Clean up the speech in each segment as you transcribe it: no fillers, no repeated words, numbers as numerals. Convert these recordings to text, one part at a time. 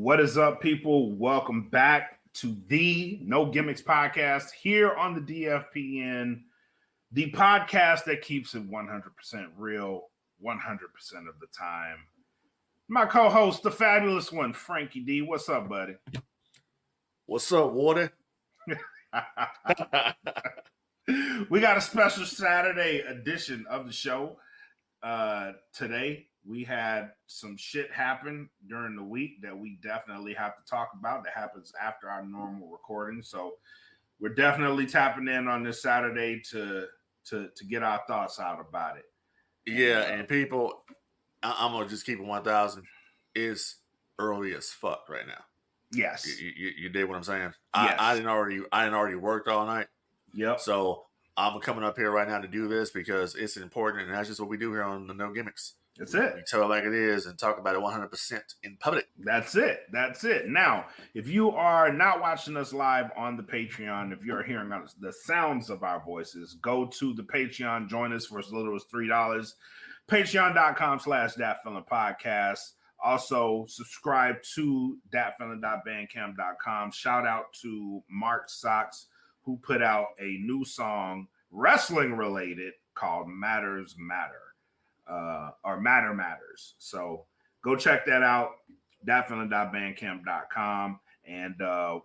What is up, people? Welcome back to the No Gimmicks podcast here on the DFPN, the podcast that keeps it 100% real 100% of the time. My co-host, the fabulous one, Frankie D. What's up, buddy? What's up, Water? We got a special Saturday edition of the show. Today, we had some shit happen during the week that we definitely have to talk about that happens after our normal recording. So we're definitely tapping in on this Saturday to get our thoughts out about it. Yeah, and people, I'm gonna just keep it 1,000. It's early as fuck right now. Yes, you did what I'm saying. Yes. I didn't already worked all night. Yep. So I'm coming up here right now to do this because it's important, and that's just what we do here on the No Gimmicks. That's it. We tell it like it is and talk about it 100% in public. That's it. Now, if you are not watching us live on the Patreon, if you're hearing the sounds of our voices, go to the Patreon. Join us for as little as $3. Patreon.com/thatfeelingpodcast. Also, subscribe to thatfeeling.bandcamp.com. Shout out to Mark Socks, who put out a new song, wrestling related, called Matters Matter. Or Matter Matters. So go check that out, thatfeeling.bandcamp.com. And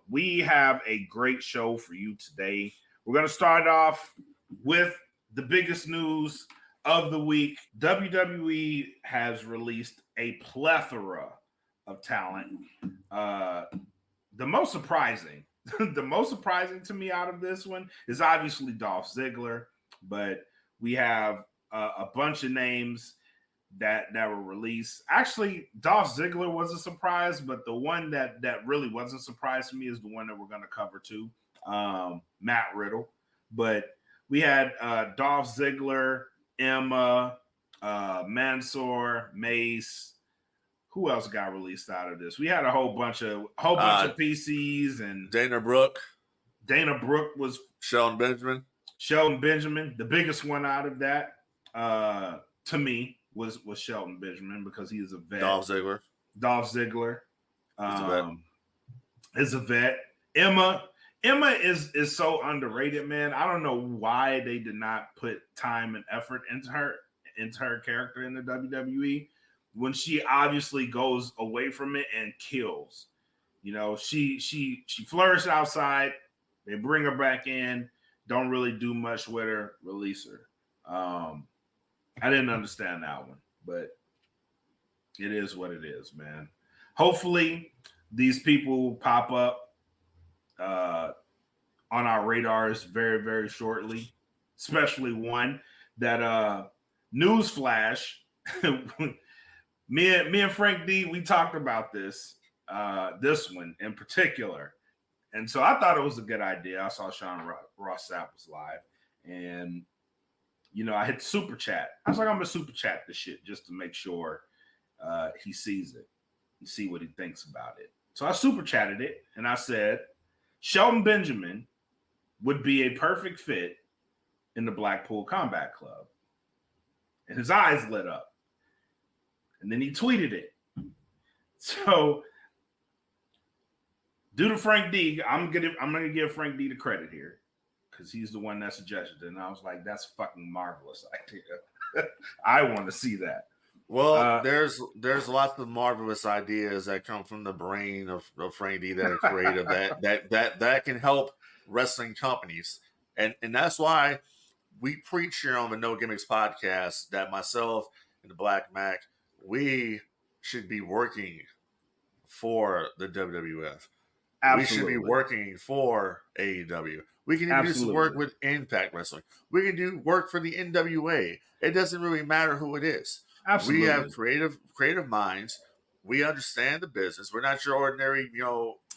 we have a great show for you today. We're going to start off with the biggest news of the week. WWE has released a plethora of talent. The most surprising to me out of this one is obviously Dolph Ziggler, but we have a bunch of names that were released. Actually, Dolph Ziggler was a surprise, but the one that really wasn't a surprise to me is the one that we're going to cover too, Matt Riddle. But we had Dolph Ziggler, Emma, Mansoor, Mace. Who else got released out of this? We had a whole bunch of PCs and Dana Brooke. Dana Brooke was Shelton Benjamin, the biggest one out of that. To me was Shelton Benjamin because he is a vet. Dolph Ziggler is a vet. Emma is so underrated, man. I don't know why they did not put time and effort into her character in the WWE when she obviously goes away from it and kills. You know, she flourished outside. They bring her back in, don't really do much with her, release her. I didn't understand that one, but it is what it is, man. Hopefully, these people pop up on our radars very, very shortly, especially one that newsflash. me and Frank D, we talked about this one in particular. And so I thought it was a good idea. I saw Sean Ross Sapp was live, and you know, I hit super chat. I was like, I'm gonna super chat this shit just to make sure he sees it and see what he thinks about it. So I super chatted it and I said, Shelton Benjamin would be a perfect fit in the Blackpool Combat Club. And his eyes lit up. And then he tweeted it. So due to Frank D, I'm gonna give Frank D the credit here, because he's the one that suggested it. And I was like, that's a fucking marvelous idea. I want to see that. Well, there's lots of marvelous ideas that come from the brain of Frank D that are creative that can help wrestling companies. And that's why we preach here on the No Gimmicks podcast that myself and the Blak Makk, we should be working for the WWF. Absolutely. We should be working for AEW. We can do some work with Impact Wrestling. We can do work for the NWA. It doesn't really matter who it is. Absolutely. We have creative minds. We understand the business. We're not your ordinary,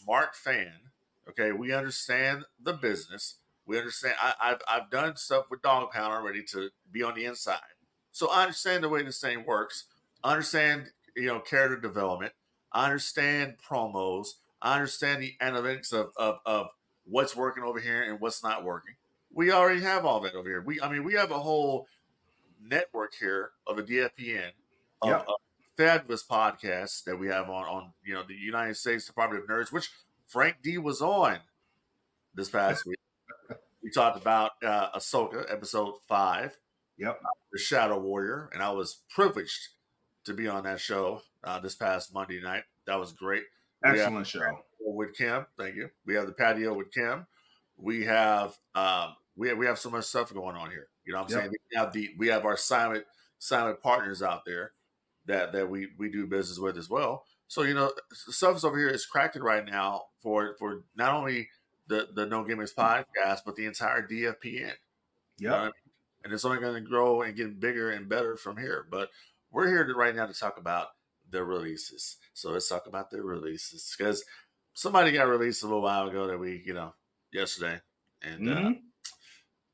Mark fan. Okay, we understand the business. We understand. I've done stuff with Dog Pound already to be on the inside, so I understand the way this thing works. I understand, character development. I understand promos. I understand the analytics of what's working over here and what's not working. We already have all that over here. We have a whole network here of a DFPN of fabulous podcasts that we have on the United States Department of Nerds, which Frank D was on this past week. We talked about Ahsoka, episode 5, Yep. The Shadow Warrior, and I was privileged to be on that show this past Monday night. That was great. Excellent show with Kim. Thank you. We have the patio with Kim. We have we have so much stuff going on here. You know what I'm saying? We have our silent partners out there that we do business with as well. So stuff's over here is cracking right now for not only the No Gimmicks podcast, but the entire DFPN. You know what I mean? And it's only going to grow and get bigger and better from here. But we're here right now to talk about the releases. So let's talk about the releases, because somebody got released a little while ago that yesterday, and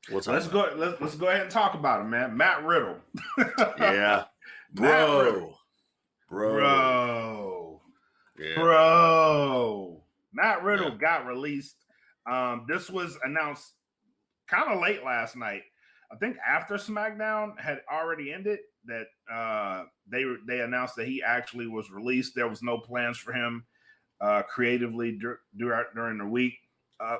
let's go ahead and talk about him, man. Matt Riddle. Yeah, bro. Matt Riddle got released. This was announced kind of late last night. I think after SmackDown had already ended, that they announced that he actually was released. There was no plans for him creatively during the week.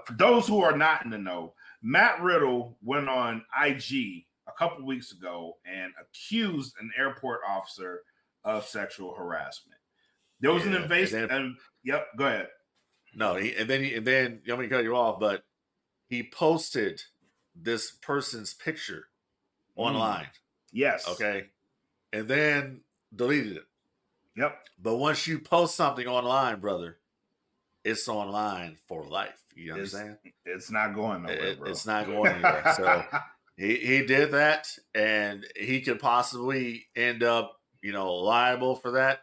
For those who are not in the know, Matt Riddle went on IG a couple weeks ago and accused an airport officer of sexual harassment. There was an invasion. Yep, go ahead. No, and then you want me to cut you off, but he posted this person's picture online. Yes. Okay. And then deleted it. Yep. But once you post something online, brother, it's online for life. You know what I'm saying? It's not going nowhere, bro. It's not going anywhere. So he did that, and he could possibly end up, liable for that.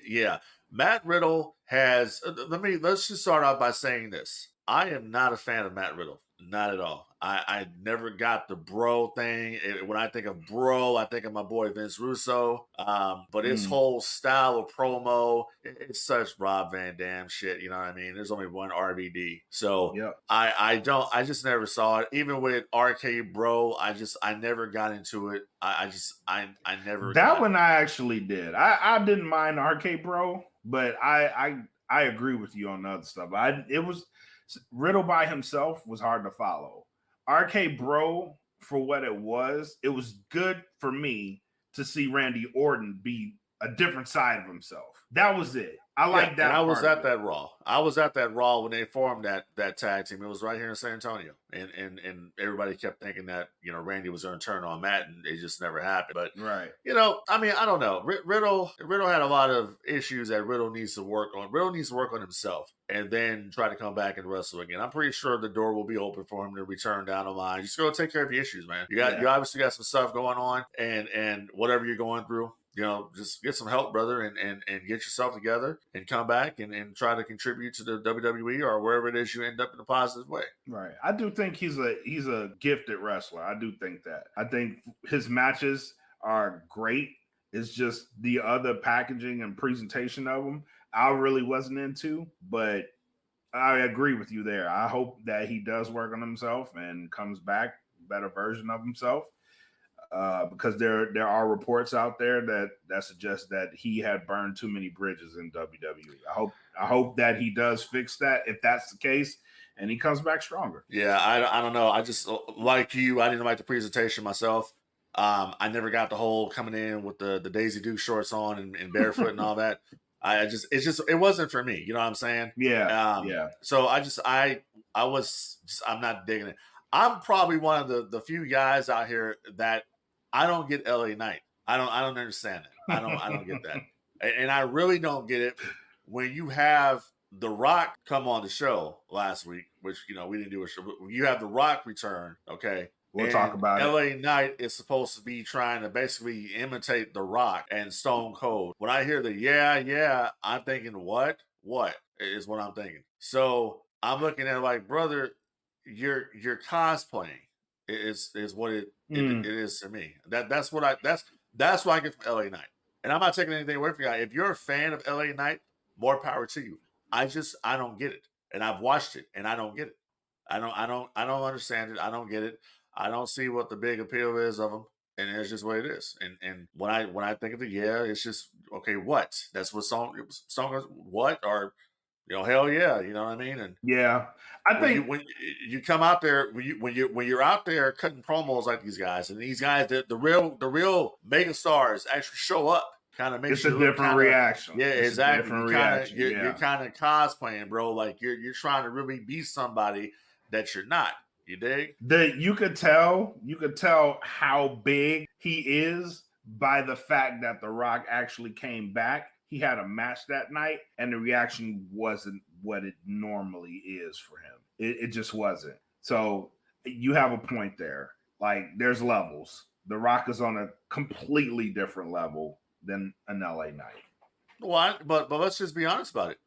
Yeah. Matt Riddle has. Let's just start off by saying this. I am not a fan of Matt Riddle. Not at all. I never got the bro thing. When I think of bro, I think of my boy Vince Russo. But his whole style of promo, it's such Rob Van Dam shit. You know what I mean? There's only one RVD. So I just never saw it. Even with RK Bro, I never got into it. I never. That one I actually did. I didn't mind RK Bro, but I agree with you on the other stuff. It was Riddle by himself was hard to follow. RK Bro, for what it was good for me to see Randy Orton be a different side of himself. That was it. I like that. And I was at that Raw. I was at that Raw when they formed that tag team. It was right here in San Antonio, and everybody kept thinking that Randy was going to turn on Matt, and it just never happened. But I don't know. Riddle had a lot of issues that Riddle needs to work on. Riddle needs to work on himself, and then try to come back and wrestle again. I'm pretty sure the door will be open for him to return down the line. Just go take care of your issues, man. You obviously got some stuff going on, and whatever you're going through. Just get some help, brother, and get yourself together and come back and try to contribute to the WWE or wherever it is you end up in a positive way. Right. I do think he's a gifted wrestler. I do think that. I think his matches are great. It's just the other packaging and presentation of them I really wasn't into, but I agree with you there. I hope that he does work on himself and comes back a better version of himself. Because there are reports out there that suggest that he had burned too many bridges in WWE. I hope that he does fix that if that's the case, and he comes back stronger. Yeah, I don't know. I just like you. I didn't like the presentation myself. I never got the whole coming in with the Daisy Duke shorts on and barefoot and all that. It wasn't for me. You know what I'm saying? Yeah. So I'm not digging it. I'm probably one of the few guys out here that I don't get LA Knight. I don't understand that. I don't get that. And I really don't get it when you have The Rock come on the show last week, which we didn't do a show. But you have The Rock return, okay? We'll talk about it. LA Knight is supposed to be trying to basically imitate The Rock and Stone Cold. When I hear the I'm thinking, what is what I'm thinking. So I'm looking at it like, brother, you're cosplaying is what it is to me. That's what I get from LA Knight. And I'm not taking anything away from you. If you're a fan of LA Knight, more power to you. I don't get it. And I've watched it and I don't get it. I don't understand it. I don't get it. I don't see what the big appeal is of him. and it's just what it is. And when I think of it, yeah, it's just okay. What? That's what song is. What? Or hell yeah, you know what I mean? And Yeah, I think when you come out there, when you're out there cutting promos like these guys, and these guys, the real mega stars actually show up, kind of it's makes a you look different kind of, reaction. yeah, It's a exactly. different reaction. You're Yeah. kind of cosplaying, bro. Like you're trying to really be somebody that you're not. You dig? You could tell how big he is by the fact that The Rock actually came back. He had a match that night, and the reaction wasn't what it normally is for him. It just wasn't. So you have a point there. Like there's levels. The Rock is on a completely different level than an LA Knight. Well, but let's just be honest about it.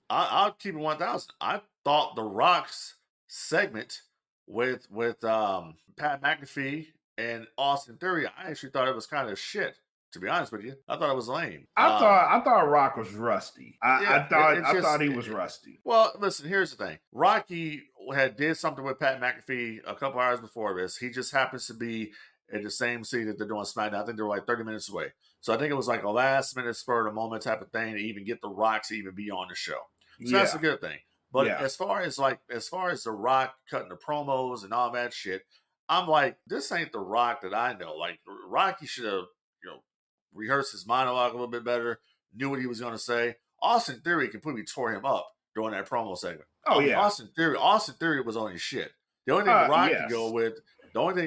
I'll keep it 1,000. I thought the Rock's segment with Pat McAfee and Austin Theory, I actually thought it was kind of shit. To be honest with you, I thought it was lame. I thought Rock was rusty. Yeah, I thought he was rusty. Well, listen, here's the thing. Rocky had did something with Pat McAfee a couple hours before this. He just happens to be in the same seat that they're doing SmackDown. I think they're like 30 minutes away. So I think it was like a last minute spur of the moment type of thing to even get the Rock to even be on the show. So that's a good thing. But as far as the Rock cutting the promos and all that shit, I'm like, this ain't the Rock that I know. Like Rocky should have, rehearsed his monologue a little bit better, knew what he was going to say. Austin Theory completely tore him up during that promo segment. Austin Theory was on his shit. The only thing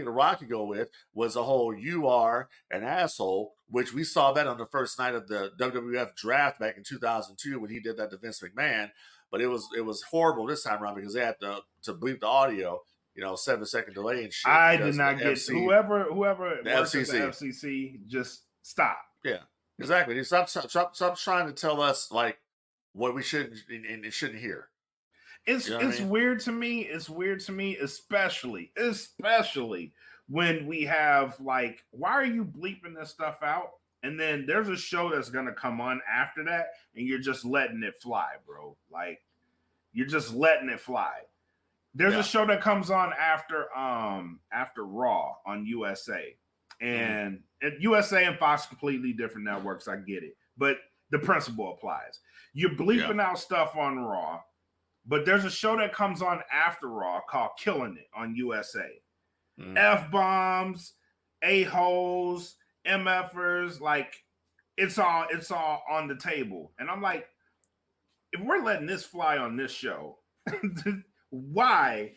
the Rock could go with, was the whole "you are an asshole," which we saw that on the first night of the WWF draft back in 2002 when he did that to Vince McMahon. But it was horrible this time around because they had to bleep the audio, 7-second delay and shit. I did not get whoever worked at the FCC just stop. Yeah, exactly. Stop trying to tell us like what we shouldn't and shouldn't hear. It's weird to me. It's weird to me, especially when we have like, why are you bleeping this stuff out? And then there's a show that's gonna come on after that, and you're just letting it fly, bro. Like you're just letting it fly. There's a show that comes on after Raw on USA. And USA and Fox completely different networks. I get it, but the principle applies. You're bleeping out stuff on Raw, but there's a show that comes on after Raw called Killing It on USA. F-bombs, a-holes, MFers, like it's all on the table. And I'm like, if we're letting this fly on this show, why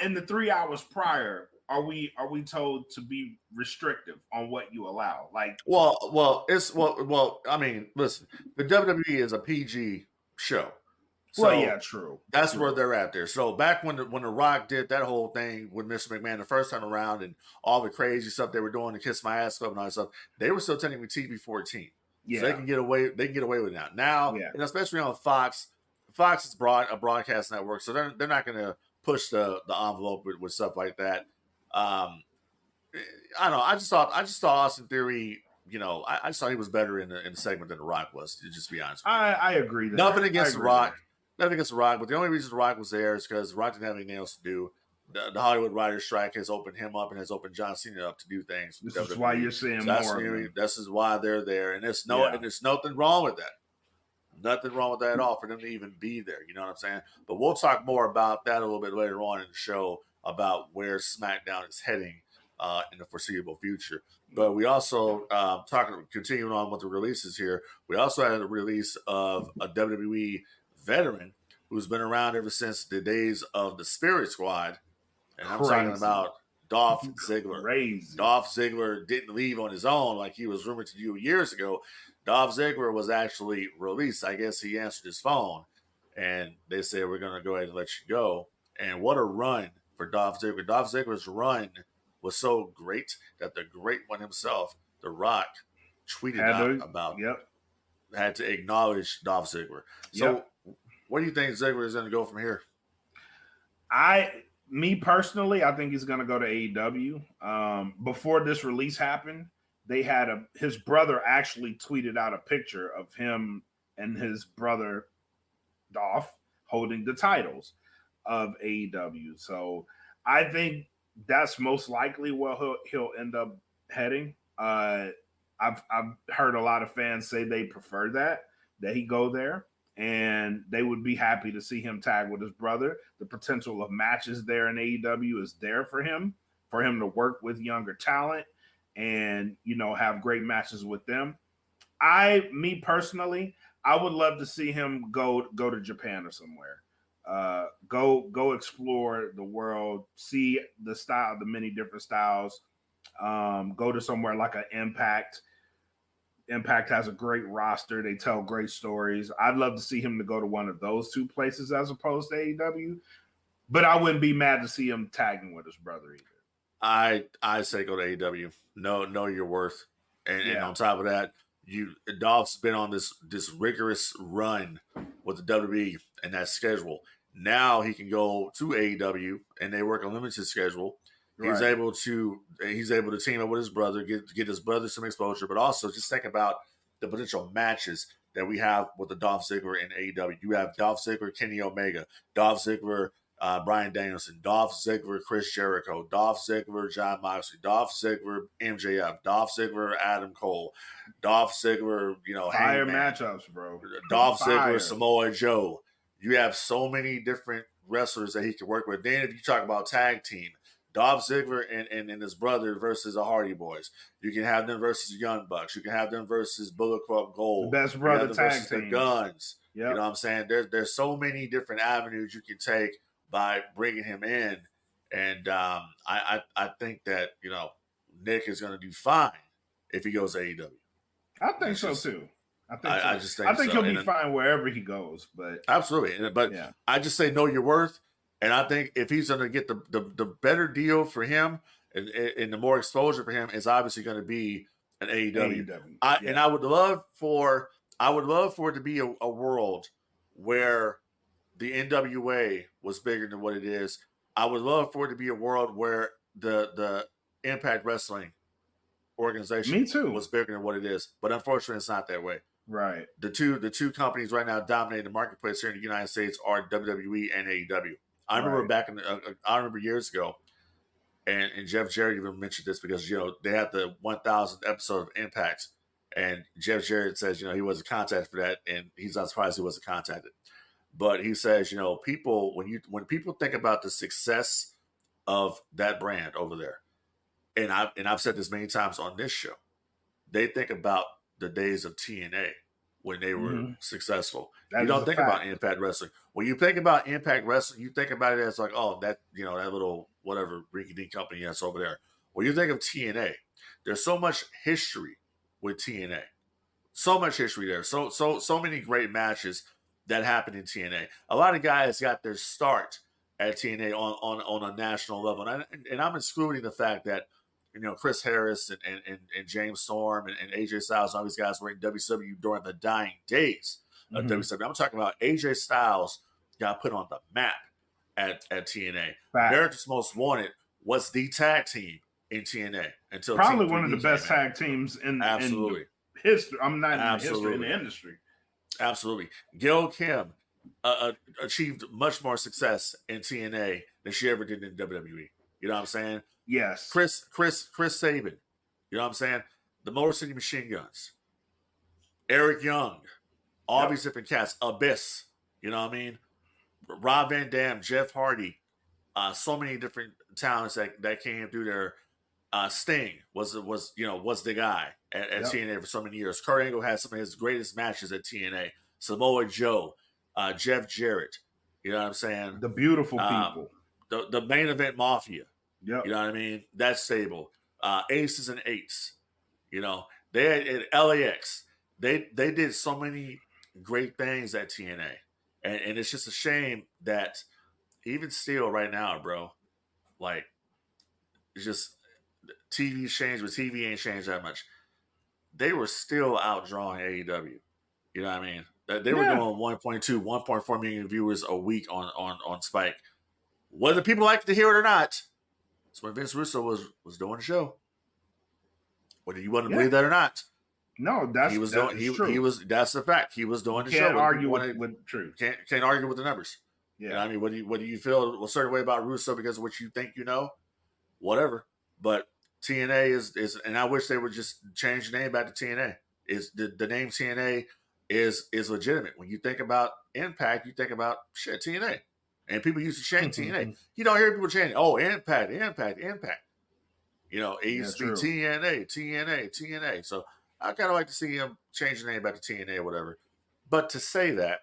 in the 3 hours prior are we told to be restrictive on what you allow? Like, I mean, listen, the WWE is a PG show. So true. That's where they're at there. So back when the Rock did that whole thing with Mr. McMahon the first time around and all the crazy stuff they were doing to Kiss My Ass Club and all that stuff, they were still technically TV-14. Yeah. So they can get away with it now. Now, and especially on Fox is a broadcast network, so they're not going to push the envelope with stuff like that. I don't know. I just thought Austin Theory, I just thought he was better in the segment than The Rock was, to just be honest with you. I agree. Nothing against The Rock. Nothing against The Rock, but the only reason The Rock was there is because The Rock didn't have anything else to do. The Hollywood writers' strike has opened him up and has opened John Cena up to do things. This is why you're seeing more. This is why they're there, and there's nothing wrong with that. Nothing wrong with that at all for them to even be there. You know what I'm saying? But we'll talk more about that a little bit later on in the show about where SmackDown is heading in the foreseeable future. But we also continuing on with the releases here. We also had a release of a WWE veteran who's been around ever since the days of the Spirit Squad, and I'm talking about Dolph Ziggler. Crazy. Dolph Ziggler didn't leave on his own like he was rumored to do years ago. Dolph Ziggler was actually released. I guess he answered his phone, and they said, we're going to go ahead and let you go. And what a run for Dolph Ziggler. Dolph Ziggler's run was so great that the great one himself, The Rock, tweeted had to acknowledge Dolph Ziggler. So what do you think Ziggler is going to go from here? Me personally, I think he's going to go to AEW. Before this release happened, they had his brother actually tweeted out a picture of him and his brother Dolph holding the titles of AEW. So I think that's most likely where he'll end up heading. I've heard a lot of fans say they prefer that he go there, and they would be happy to see him tag with his brother. The potential of matches there in AEW is there for him to work with younger talent and have great matches with them. Me personally, I would love to see him go to Japan or somewhere. Go explore the world, see the many different styles. Go to somewhere like an Impact. Impact has a great roster. They tell great stories. I'd love to see him to go to one of those two places as opposed to AEW. But I wouldn't be mad to see him tagging with his brother either. I say go to AEW. Know your worth, and on top of that, Dolph's been on this rigorous run with the WWE and that schedule. Now he can go to AEW and they work a limited schedule. Right. He's able to team up with his brother, get his brother some exposure, but also just think about the potential matches that we have with the Dolph Ziggler in AEW. You have Dolph Ziggler, Kenny Omega, Dolph Ziggler, Bryan Danielson, Dolph Ziggler, Chris Jericho, Dolph Ziggler, Jon Moxley, Dolph Ziggler, MJF, Dolph Ziggler, Adam Cole, Dolph Ziggler, fire matchups, bro. Dolph Ziggler, Samoa Joe. You have so many different wrestlers that he can work with. Then if you talk about tag team, Dolph Ziggler and his brother versus the Hardy Boys. You can have them versus Young Bucks. You can have them versus Bullet Club Gold. The best brother tag team. The Guns. Yep. You know what I'm saying? There's so many different avenues you can take by bringing him in. And I think that, Nick is going to do fine if he goes to AEW. I think so too. I think he'll be fine wherever he goes. But absolutely. But yeah. I just say know your worth. And I think if he's going to get the better deal for him and the more exposure for him is obviously going to be an AEW. And I would love for it to be a world where the NWA was bigger than what it is. I would love for it to be a world where the Impact Wrestling organization was bigger than what it is. But unfortunately, it's not that way. Right. The two companies right now dominating the marketplace here in the United States are WWE and AEW. I remember I remember years ago, and Jeff Jarrett even mentioned this because, they had the 1000th episode of Impact, and Jeff Jarrett says, he wasn't contacted for that, and he's not surprised he wasn't contacted. But he says, people, when people think about the success of that brand over there, and I've said this many times on this show, they think about the days of TNA when they were successful. You don't think about Impact Wrestling. When you think about Impact Wrestling, you think about it as like, oh, that that little whatever rinky-dink company that's over there. When you think of TNA, there's so much history with TNA. So much history there. So many great matches that happened in TNA. A lot of guys got their start at TNA on a national level. And I'm excluding the fact that Chris Harris and James Storm and AJ Styles and all these guys were in WCW during the dying days of WCW. I'm talking about AJ Styles got put on the map at TNA. America's Most Wanted was the tag team in TNA until probably one of the best tag teams in history. I'm not in history in the industry. Absolutely. Gail Kim achieved much more success in TNA than she ever did in WWE. You know what I'm saying? Yes. Chris Sabin. You know what I'm saying? The Motor City Machine Guns. Eric Young. All these different cats. Abyss. You know what I mean? Rob Van Dam, Jeff Hardy. So many different talents that came through there. Sting was the guy at TNA for so many years. Kurt Angle had some of his greatest matches at TNA. Samoa Joe, Jeff Jarrett. You know what I'm saying? The beautiful people. The main event Mafia. Yep. You know what I mean? That's stable. Aces and Eights. They had at LAX. They did so many great things at TNA. And it's just a shame that even still right now, bro, like, it's just TV's changed, but TV ain't changed that much. They were still outdrawing AEW. You know what I mean? They were doing 1.2, 1.4 million viewers a week on Spike. Whether people like to hear it or not, that's when Vince Russo was doing the show. Whether you want to believe that or not. No, that's true. That's the fact. He was doing the show. Can't argue with truth. Can't argue with the numbers. Yeah. You know what I mean? Whether you feel a certain way about Russo because of what you think whatever. But TNA is, and I wish they would just change the name back to TNA. Is the name TNA is legitimate. When you think about Impact, you think about shit TNA, and people used to chant TNA. You don't hear people chanting, "Oh, Impact, Impact, Impact." You know, it used to be true. TNA, TNA, TNA. So I kind of like to see him change the name back to TNA or whatever. But to say that,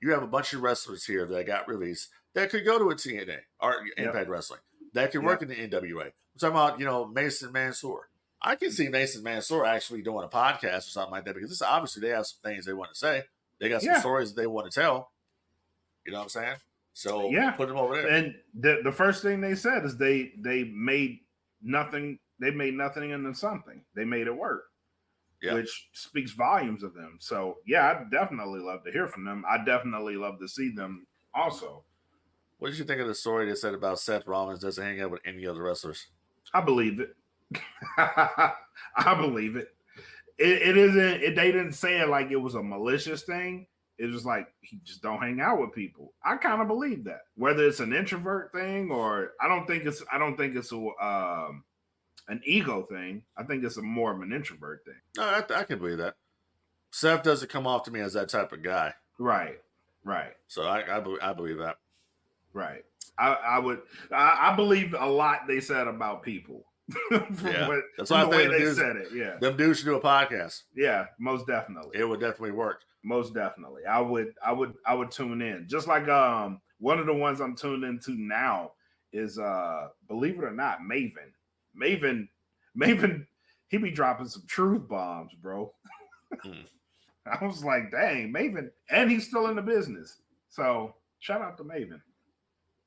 you have a bunch of wrestlers here that got released that could go to a TNA or Impact Wrestling, that could work in the NWA. I'm talking about, you know, Mason Mansoor. I can see Mason Mansoor actually doing a podcast or something like that, because this obviously they have some things they want to say. They got some stories that they want to tell. You know what I'm saying? So put them over there. And the first thing they said is they made nothing. They made nothing into something. They made it work. Which speaks volumes of them. So yeah, I'd definitely love to hear from them. I definitely love to see them also. What did you think of the story they said about Seth Rollins doesn't hang out with any other wrestlers? I believe it. I believe it. It isn't. They didn't say it like it was a malicious thing. It was like he just don't hang out with people. I kind of believe that. Whether it's an introvert thing or I don't think it's an ego thing. I think it's more of an introvert thing. No, I can believe that. Seth doesn't come off to me as that type of guy. Right. So I believe that. Right. I believe a lot they said about people. That's why I think they said it. Yeah. Them dudes should do a podcast. Yeah, most definitely. It would definitely work. Most definitely. I would tune in. Just like one of the ones I'm tuned into now is believe it or not, Maven, he be dropping some truth bombs, bro. I was like, dang, Maven, and he's still in the business. So shout out to Maven.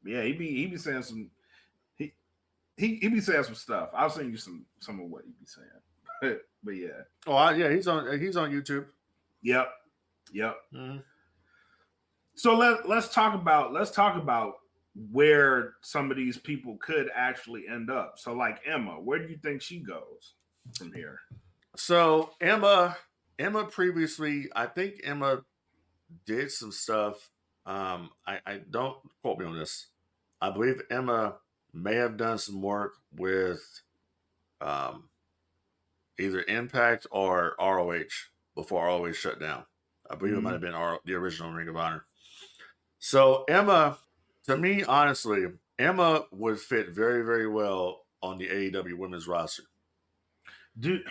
Yeah, he be saying some he be saying some stuff. I'll send you some of what he be saying. But yeah. Oh yeah, he's on YouTube. Yep. Mm-hmm. So let's talk about where some of these people could actually end up. So like Emma, where do you think she goes from here? So Emma previously, I think Emma did some stuff. I don't quote me on this. I believe Emma may have done some work with either Impact or ROH before ROH shut down. I believe it might have been the original Ring of Honor. So Emma, to me, honestly, Emma would fit very, very well on the AEW women's roster. Dude,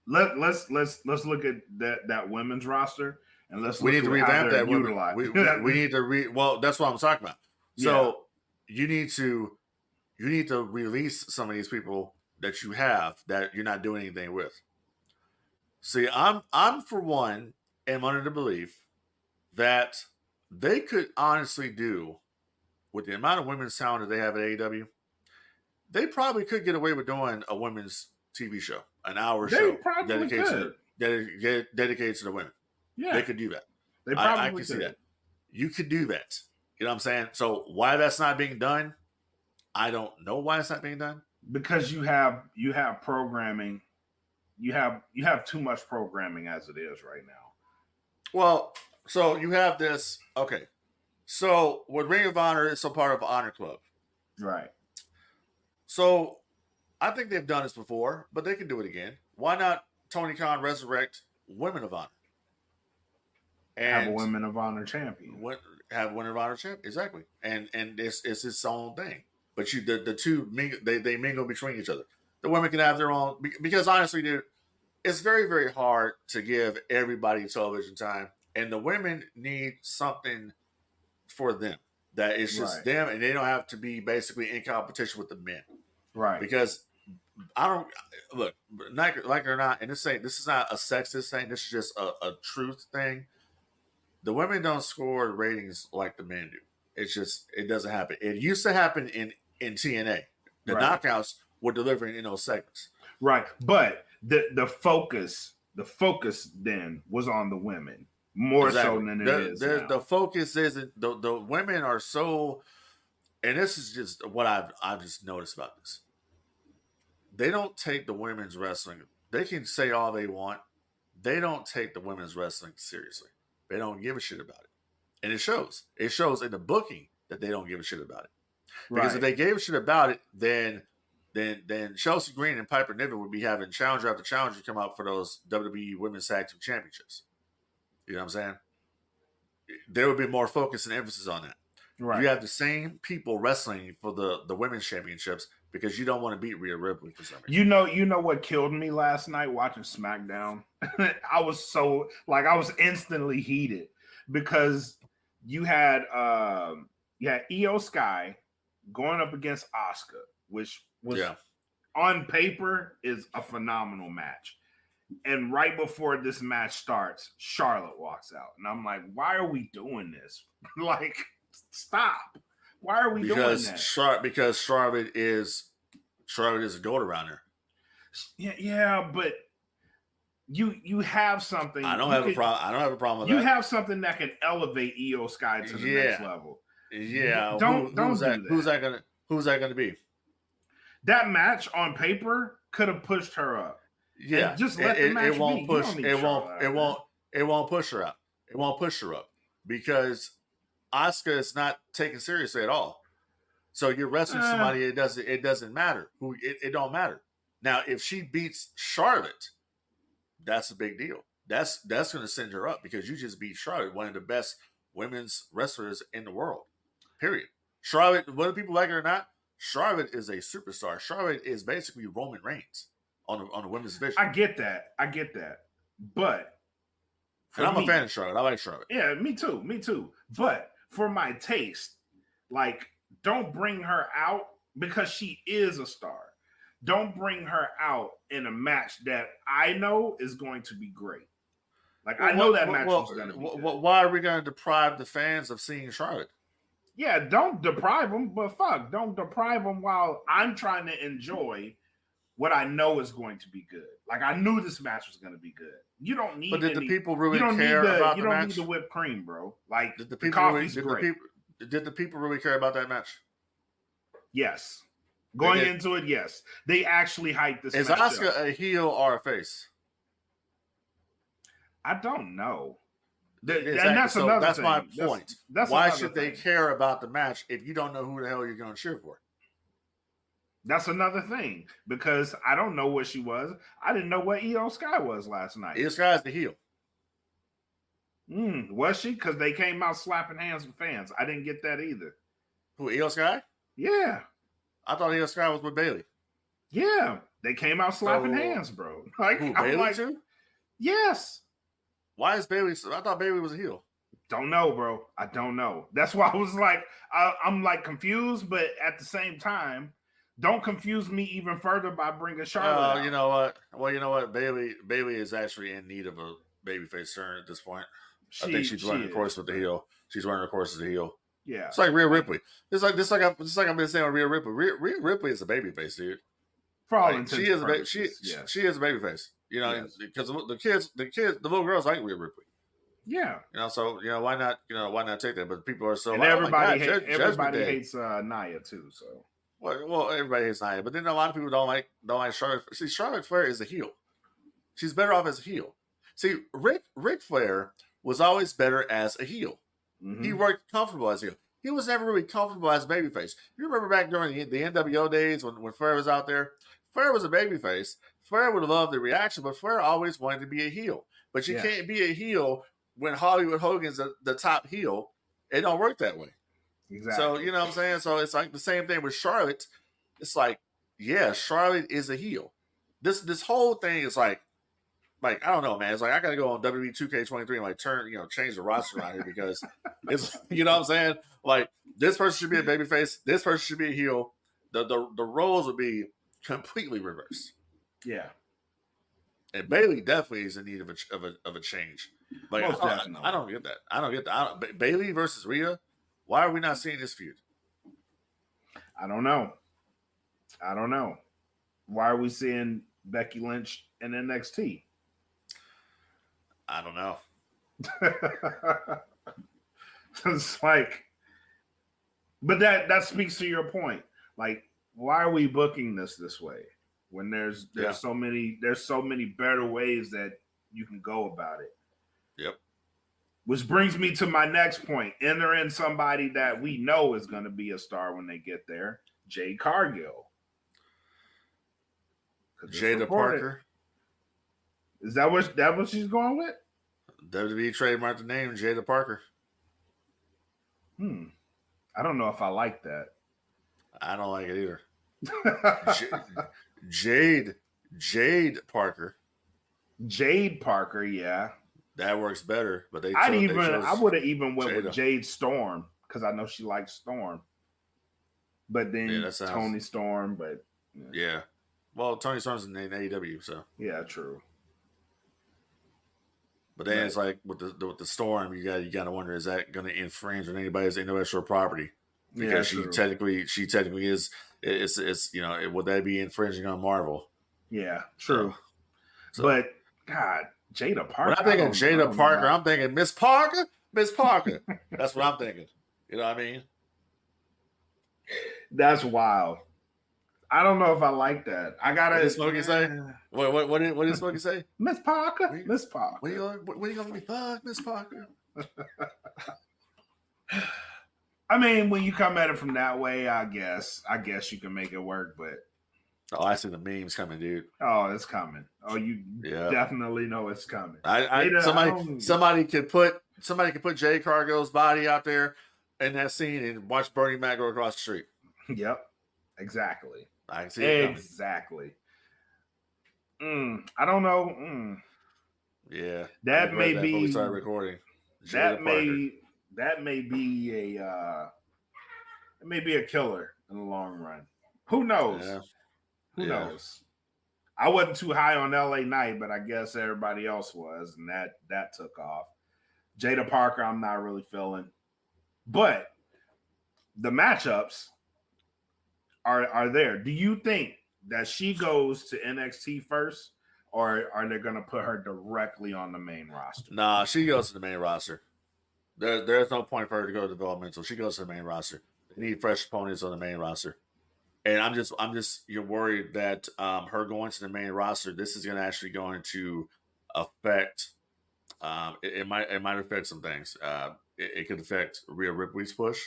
let's look at that women's roster and we need to revamp that. We need to well, that's what I'm talking about. So you need to release some of these people that you have that you're not doing anything with. See, I'm for one am under the belief that they could honestly do, with the amount of women's talent that they have at AEW, they probably could get away with doing a women's TV show, an hour show dedicated to the women. Yeah, they could do that. They probably I can see that. You could do that. You know what I'm saying? So why that's not being done, I don't know why it's not being done. Because you have programming. You have too much programming as it is right now. Well, so you have this. Okay. So with Ring of Honor, it's a part of Honor Club. Right. So I think they've done this before, but they can do it again. Why not Tony Khan resurrect Women of Honor? And have a Women of Honor champion. Have Women of Honor champion, exactly. And it's its own thing. But the two they mingle between each other. The women can have their own, because honestly, dude, it's very, very hard to give everybody television time, and the women need something for them that is just them, and they don't have to be basically in competition with the men, right? Because I don't look like it or not, and this is not a sexist thing. This is just a truth thing. The women don't score ratings like the men do. It's just it doesn't happen. It used to happen in TNA. The knockouts were delivering in those segments, right? But the focus then was on the women more so than it is now. The focus isn't the women are so, and this is just what I've just noticed about this. They don't take the women's wrestling. They can say all they want. They don't take the women's wrestling seriously. They don't give a shit about it, and it shows. It shows in the booking that they don't give a shit about it. Because if they gave a shit about it, then then Chelsea Green and Piper Niven would be having challenger after challenger come out for those WWE Women's Tag Team Championships. You know what I'm saying? There would be more focus and emphasis on that. Right. You have the same people wrestling for the women's championships because you don't want to beat Rhea Ripley for some reason. You know what killed me last night watching SmackDown? I was instantly heated because you had Io Sky going up against Asuka, which was on paper is a phenomenal match. And right before this match starts, Charlotte walks out. And I'm like, why are we doing this? Like, stop. Why are we doing that? Because Charlotte is a goat around her. Yeah, but you have something. I don't have a problem with that. You have something that can elevate Io Sky to the next level. Yeah. Don't do that. Who's that gonna be? That match on paper could have pushed her up. Yeah, and just let the match it won't be. push. It won't push her up. It won't push her up because Asuka is not taken seriously at all. So you're wrestling somebody. It doesn't matter who. It don't matter. Now, if she beats Charlotte, that's a big deal. That's going to send her up because you just beat Charlotte, one of the best women's wrestlers in the world. Period. Charlotte, whether people like it or not, Charlotte is a superstar. Charlotte is basically Roman Reigns on the women's division. I get that. But I'm a fan of Charlotte. I like Charlotte. Yeah, me too. But for my taste, like, don't bring her out because she is a star. Don't bring her out in a match that I know is going to be great. Like, I know that match is going to be good. Why are we going to deprive the fans of seeing Charlotte? Yeah, don't deprive them, but don't deprive them while I'm trying to enjoy what I know is going to be good. Like, I knew this match was going to be good. You don't need. But did the people really care about the match? You don't need the whipped cream, bro. Like, did the coffee's great. Did the people really care about that match? Yes. Going into it, yes. They actually hyped this match. Is Asuka a heel or a face? I don't know. Exactly. And that's my point. Why should they care about the match if you don't know who the hell you're going to cheer for? That's another thing because I don't know what she was. I didn't know what Io Sky was last night. Io Sky is the heel. Was she? Because they came out slapping hands with fans. I didn't get that either. Who, Io Sky? Yeah. I thought Io Sky was with Bayley. Yeah. They came out slapping hands, bro. Like, who, Bayley too? Yes. Why is Bayley? I thought Bayley was a heel. Don't know, bro. I don't know. That's why I was like, I'm like confused, but at the same time, don't confuse me even further by bringing Charlotte out. You know what? Well, you know what? Bayley is actually in need of a babyface turn at this point. I think she's running the course with the heel. She's running the course as the heel. Yeah, it's like Rhea Ripley. It's like I've been saying with Rhea Ripley. Rhea Ripley is a babyface, dude. For all intents and purposes, she is a babyface. You know, because the little girls like Rhea Ripley. Yeah, you know, so why not take that? But people are so and everybody hates Nia too. So well, everybody hates Nia, but then a lot of people don't like Charlotte. See, Charlotte Flair is a heel. She's better off as a heel. See, Ric Flair was always better as a heel. Mm-hmm. He worked comfortable as a heel. He was never really comfortable as a babyface. You remember back during the NWO days when Flair was out there? Flair was a babyface. Flair would have loved the reaction, but Flair always wanted to be a heel. But you can't be a heel when Hollywood Hogan's the top heel. It don't work that way. Exactly. So, you know what I'm saying? So it's like the same thing with Charlotte. It's like, yeah, Charlotte is a heel. This whole thing is like, I don't know, man. It's like I gotta go on WWE 2K23 and change the roster around here because it's, you know what I'm saying? Like, this person should be a babyface, this person should be a heel. The roles would be completely reversed. Yeah. And Bayley definitely is in need of a change. Like, I don't get that. I don't get that. Bayley versus Rhea. Why are we not seeing this feud? I don't know. Why are we seeing Becky Lynch in NXT? I don't know. It's like, but that speaks to your point. Like, why are we booking this way when there's so many better ways that you can go about it? Yep. Which brings me to my next point. Enter in somebody that we know is going to be a star when they get there, Jade Cargill. Jada Parker. Is that what she's going with? WWE trademarked the name Jada Parker. I don't know if I like that. I don't like it either. Jade Parker. Jade Parker, yeah. That works better, but I would have even went Jada. with Jade Storm because I know she likes Storm. But then Tony Storm, but yeah. Well, Tony Storm's in AEW, so yeah, true. But then it's like with the Storm, you got to wonder, is that going to infringe on anybody's intellectual property? Because she technically is. It's would that be infringing on Marvel? Yeah, true. But God, Jada Parker. When I'm thinking Jada Parker, I'm thinking Miss Parker. Miss Parker. That's what I'm thinking. You know what I mean? That's wild. I don't know if I like that. I gotta. What did Smokey say? What did Smokey say? Miss Parker. Miss Parker. What are you gonna be? Miss Parker. I mean, when you come at it from that way, I guess you can make it work. But I see the memes coming, dude. Oh, it's coming. Oh, you definitely know it's coming. Somebody could put Jade Cargill's body out there in that scene and watch Bernie Mac go across the street. Yep, exactly. I see it exactly. I don't know. Yeah, that may be. We started recording. That may be a killer in the long run. Who knows? Yeah. Who knows? I wasn't too high on LA Knight, but I guess everybody else was, and that took off. Jada Parker, I'm not really feeling. But the matchups are there. Do you think that she goes to NXT first, or are they going to put her directly on the main roster? Nah, she goes to the main roster. There's no point for her to go to developmental. She goes to the main roster. They need fresh opponents on the main roster. And I'm just you're worried that her going to the main roster, this is going to affect. It might affect some things. It could affect Rhea Ripley's push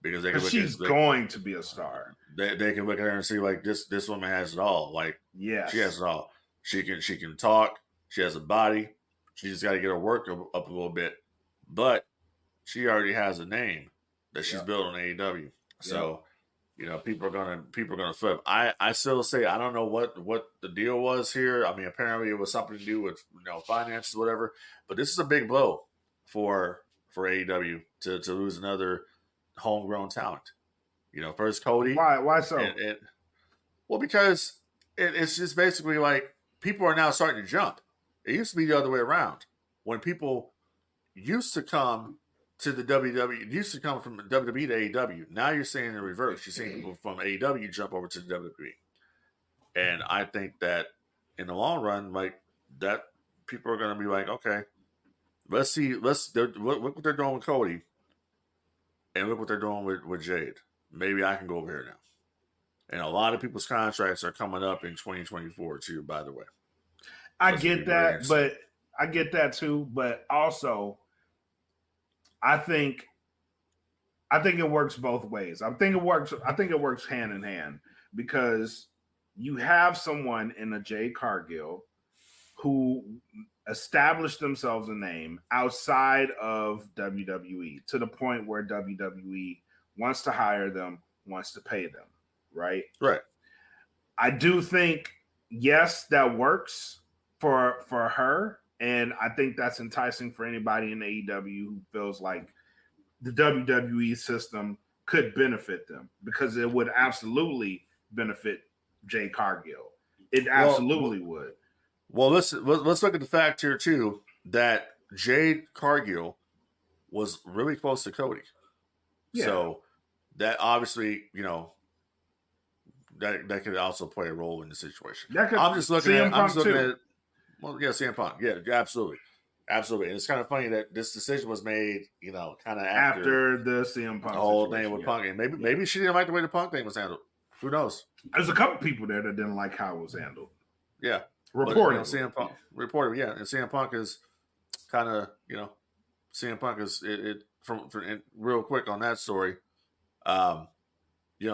because she's going to be a star. They can look at her and see like this woman has it all. Like she has it all. She can talk. She has a body. She just got to get her work up a little bit. But she already has a name that she's built on AEW. So. People are gonna flip. I still say I don't know what the deal was here. I mean, apparently it was something to do with finances, whatever. But this is a big blow for AEW to lose another homegrown talent. First Cody. Why so? Well, because it's just basically like people are now starting to jump. It used to be the other way around when people used to come to the WWE, used to come from WWE to AEW. Now you're seeing the reverse. You're seeing people from AEW jump over to the WWE. And I think that in the long run, like that, people are going to be like, okay, let's look what they're doing with Cody and look what they're doing with Jade. Maybe I can go over here now. And a lot of people's contracts are coming up in 2024 too, by the way. I get that too, but also I think it works both ways. I think it works hand in hand because you have someone in a Jade Cargill who established themselves a name outside of WWE to the point where WWE wants to hire them, wants to pay them, right? Right. I do think, yes, that works for her. And I think that's enticing for anybody in AEW who feels like the WWE system could benefit them because it would absolutely benefit Jade Cargill. It absolutely would. Well, let's look at the fact here too that Jade Cargill was really close to Cody. Yeah. So that obviously, that could also play a role in the situation. I'm just looking at well, yeah, CM Punk. Yeah, absolutely. Absolutely. And it's kind of funny that this decision was made, kind of after the CM Punk. The whole thing with Punk. And maybe she didn't like the way the Punk thing was handled. Who knows? There's a couple people there that didn't like how it was handled. Yeah. Reported. CM Punk. Reported, yeah. And CM Punk is kind of, CM Punk is, from real quick on that story,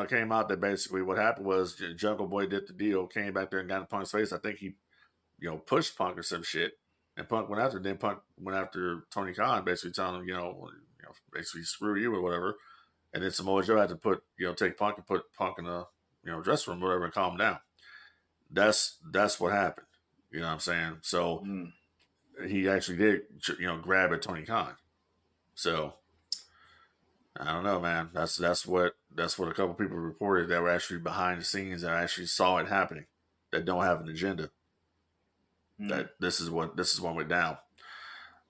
came out that basically what happened was Jungle Boy did the deal, came back there and got in Punk's face. I think he, pushed Punk or some shit, and Punk went after. Then Punk went after Tony Khan, basically telling him, basically screw you or whatever. And then Samoa Joe had to take Punk and put Punk in a, dressing room, or whatever, and calm him down. That's what happened. You know what I'm saying? So he actually did, grab at Tony Khan. So I don't know, man. That's what a couple people reported that were actually behind the scenes that actually saw it happening, that don't have an agenda. That this is what went down.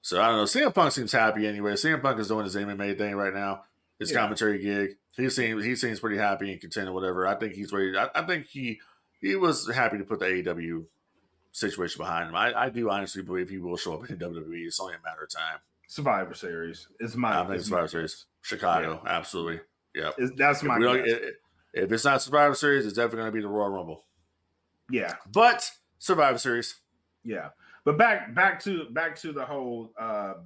So I don't know. CM Punk seems happy anyway. CM Punk is doing his MMA thing right now. His commentary gig. He seems pretty happy and content or whatever. I think he's ready. I think he was happy to put the AEW situation behind him. I do honestly believe he will show up in WWE. It's only a matter of time. Survivor Series is my. I think Survivor Series. Chicago, absolutely. Yeah, that's my. If it's not Survivor Series, it's definitely going to be the Royal Rumble. Yeah, but Survivor Series. Yeah, but back to the whole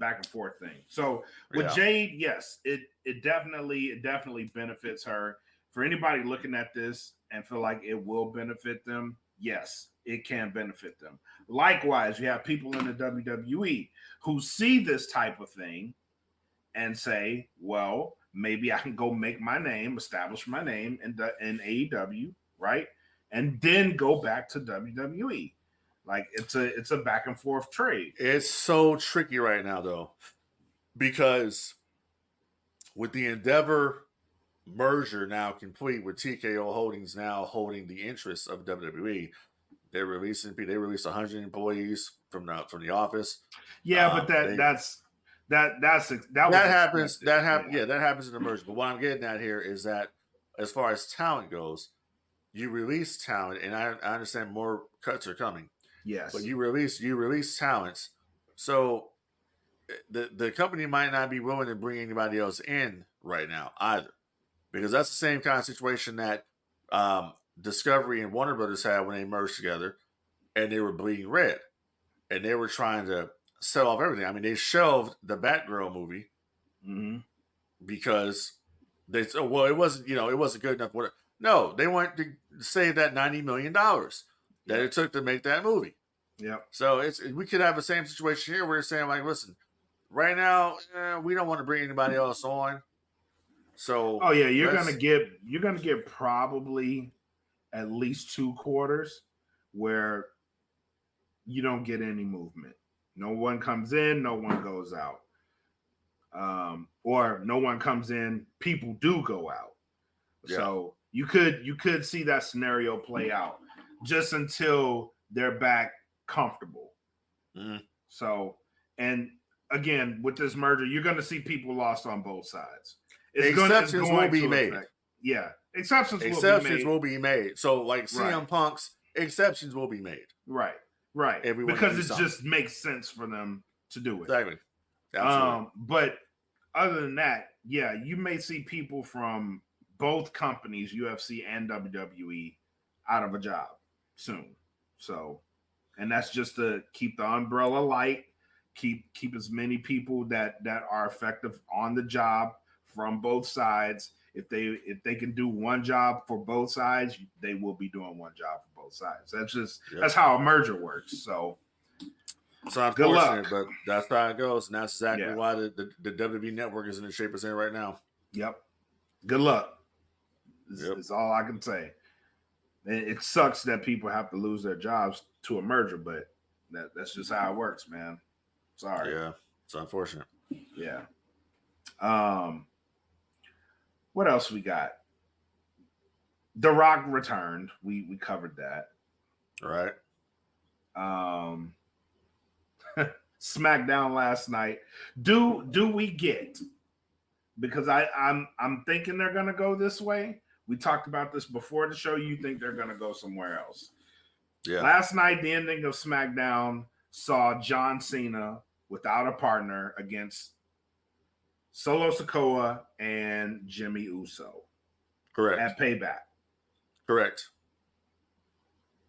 back and forth thing. So with Jade, yes, it definitely benefits her. For anybody looking at this and feel like it will benefit them, yes, it can benefit them. Likewise, you have people in the WWE who see this type of thing and say, well, maybe I can go make my name, establish my name in AEW, right? And then go back to WWE. Like it's a back and forth trade. It's so tricky right now though, because with the Endeavor merger now complete, with TKO Holdings now holding the interests of WWE, they released 100 employees from the office. Yeah, but that happens. That happens in the merger. But what I'm getting at here is that as far as talent goes, you release talent, and I understand more cuts are coming. Yes, but you release talents, so the company might not be willing to bring anybody else in right now either, because that's the same kind of situation that Discovery and Warner Brothers had when they merged together, and they were bleeding red, and they were trying to sell off everything. I mean, they shelved the Batgirl movie because it wasn't good enough. No, they wanted to save that $90 million. That it took to make that movie. Yeah. So we could have the same situation here where they're saying, like, listen, right now we don't want to bring anybody else on. So you're gonna get probably at least 2 quarters where you don't get any movement. No one comes in, no one goes out. Or no one comes in, people do go out. Yeah. So you could see that scenario play out just until they're back comfortable. So, and again, with this merger, you're going to see people lost on both sides. Exceptions will be made. Yeah, exceptions will be made. So, like CM Punk's exceptions will be made. Right. Because it just makes sense for them to do it. Exactly. Absolutely. But other than that, you may see people from both companies, UFC and WWE, out of a job soon. So, and that's just to keep the umbrella light, keep as many people that are effective on the job from both sides. If they can do one job for both sides, they will be doing one job for both sides. That's how a merger works. So it's unfortunate, but that's how it goes, and that's exactly why the WWE network is in the shape it's in right now. Yep. Good luck. That's all I can say. It sucks that people have to lose their jobs to a merger, but that's just how it works, man. Sorry. Yeah, it's unfortunate. Yeah. What else we got? The Rock returned. We covered that. All right. SmackDown last night. Do we get? Because I'm thinking they're gonna go this way. We talked about this before the show. You think they're going to go somewhere else. Yeah. Last night, the ending of SmackDown saw John Cena without a partner against Solo Sikoa and Jimmy Uso. Correct. At Payback. Correct.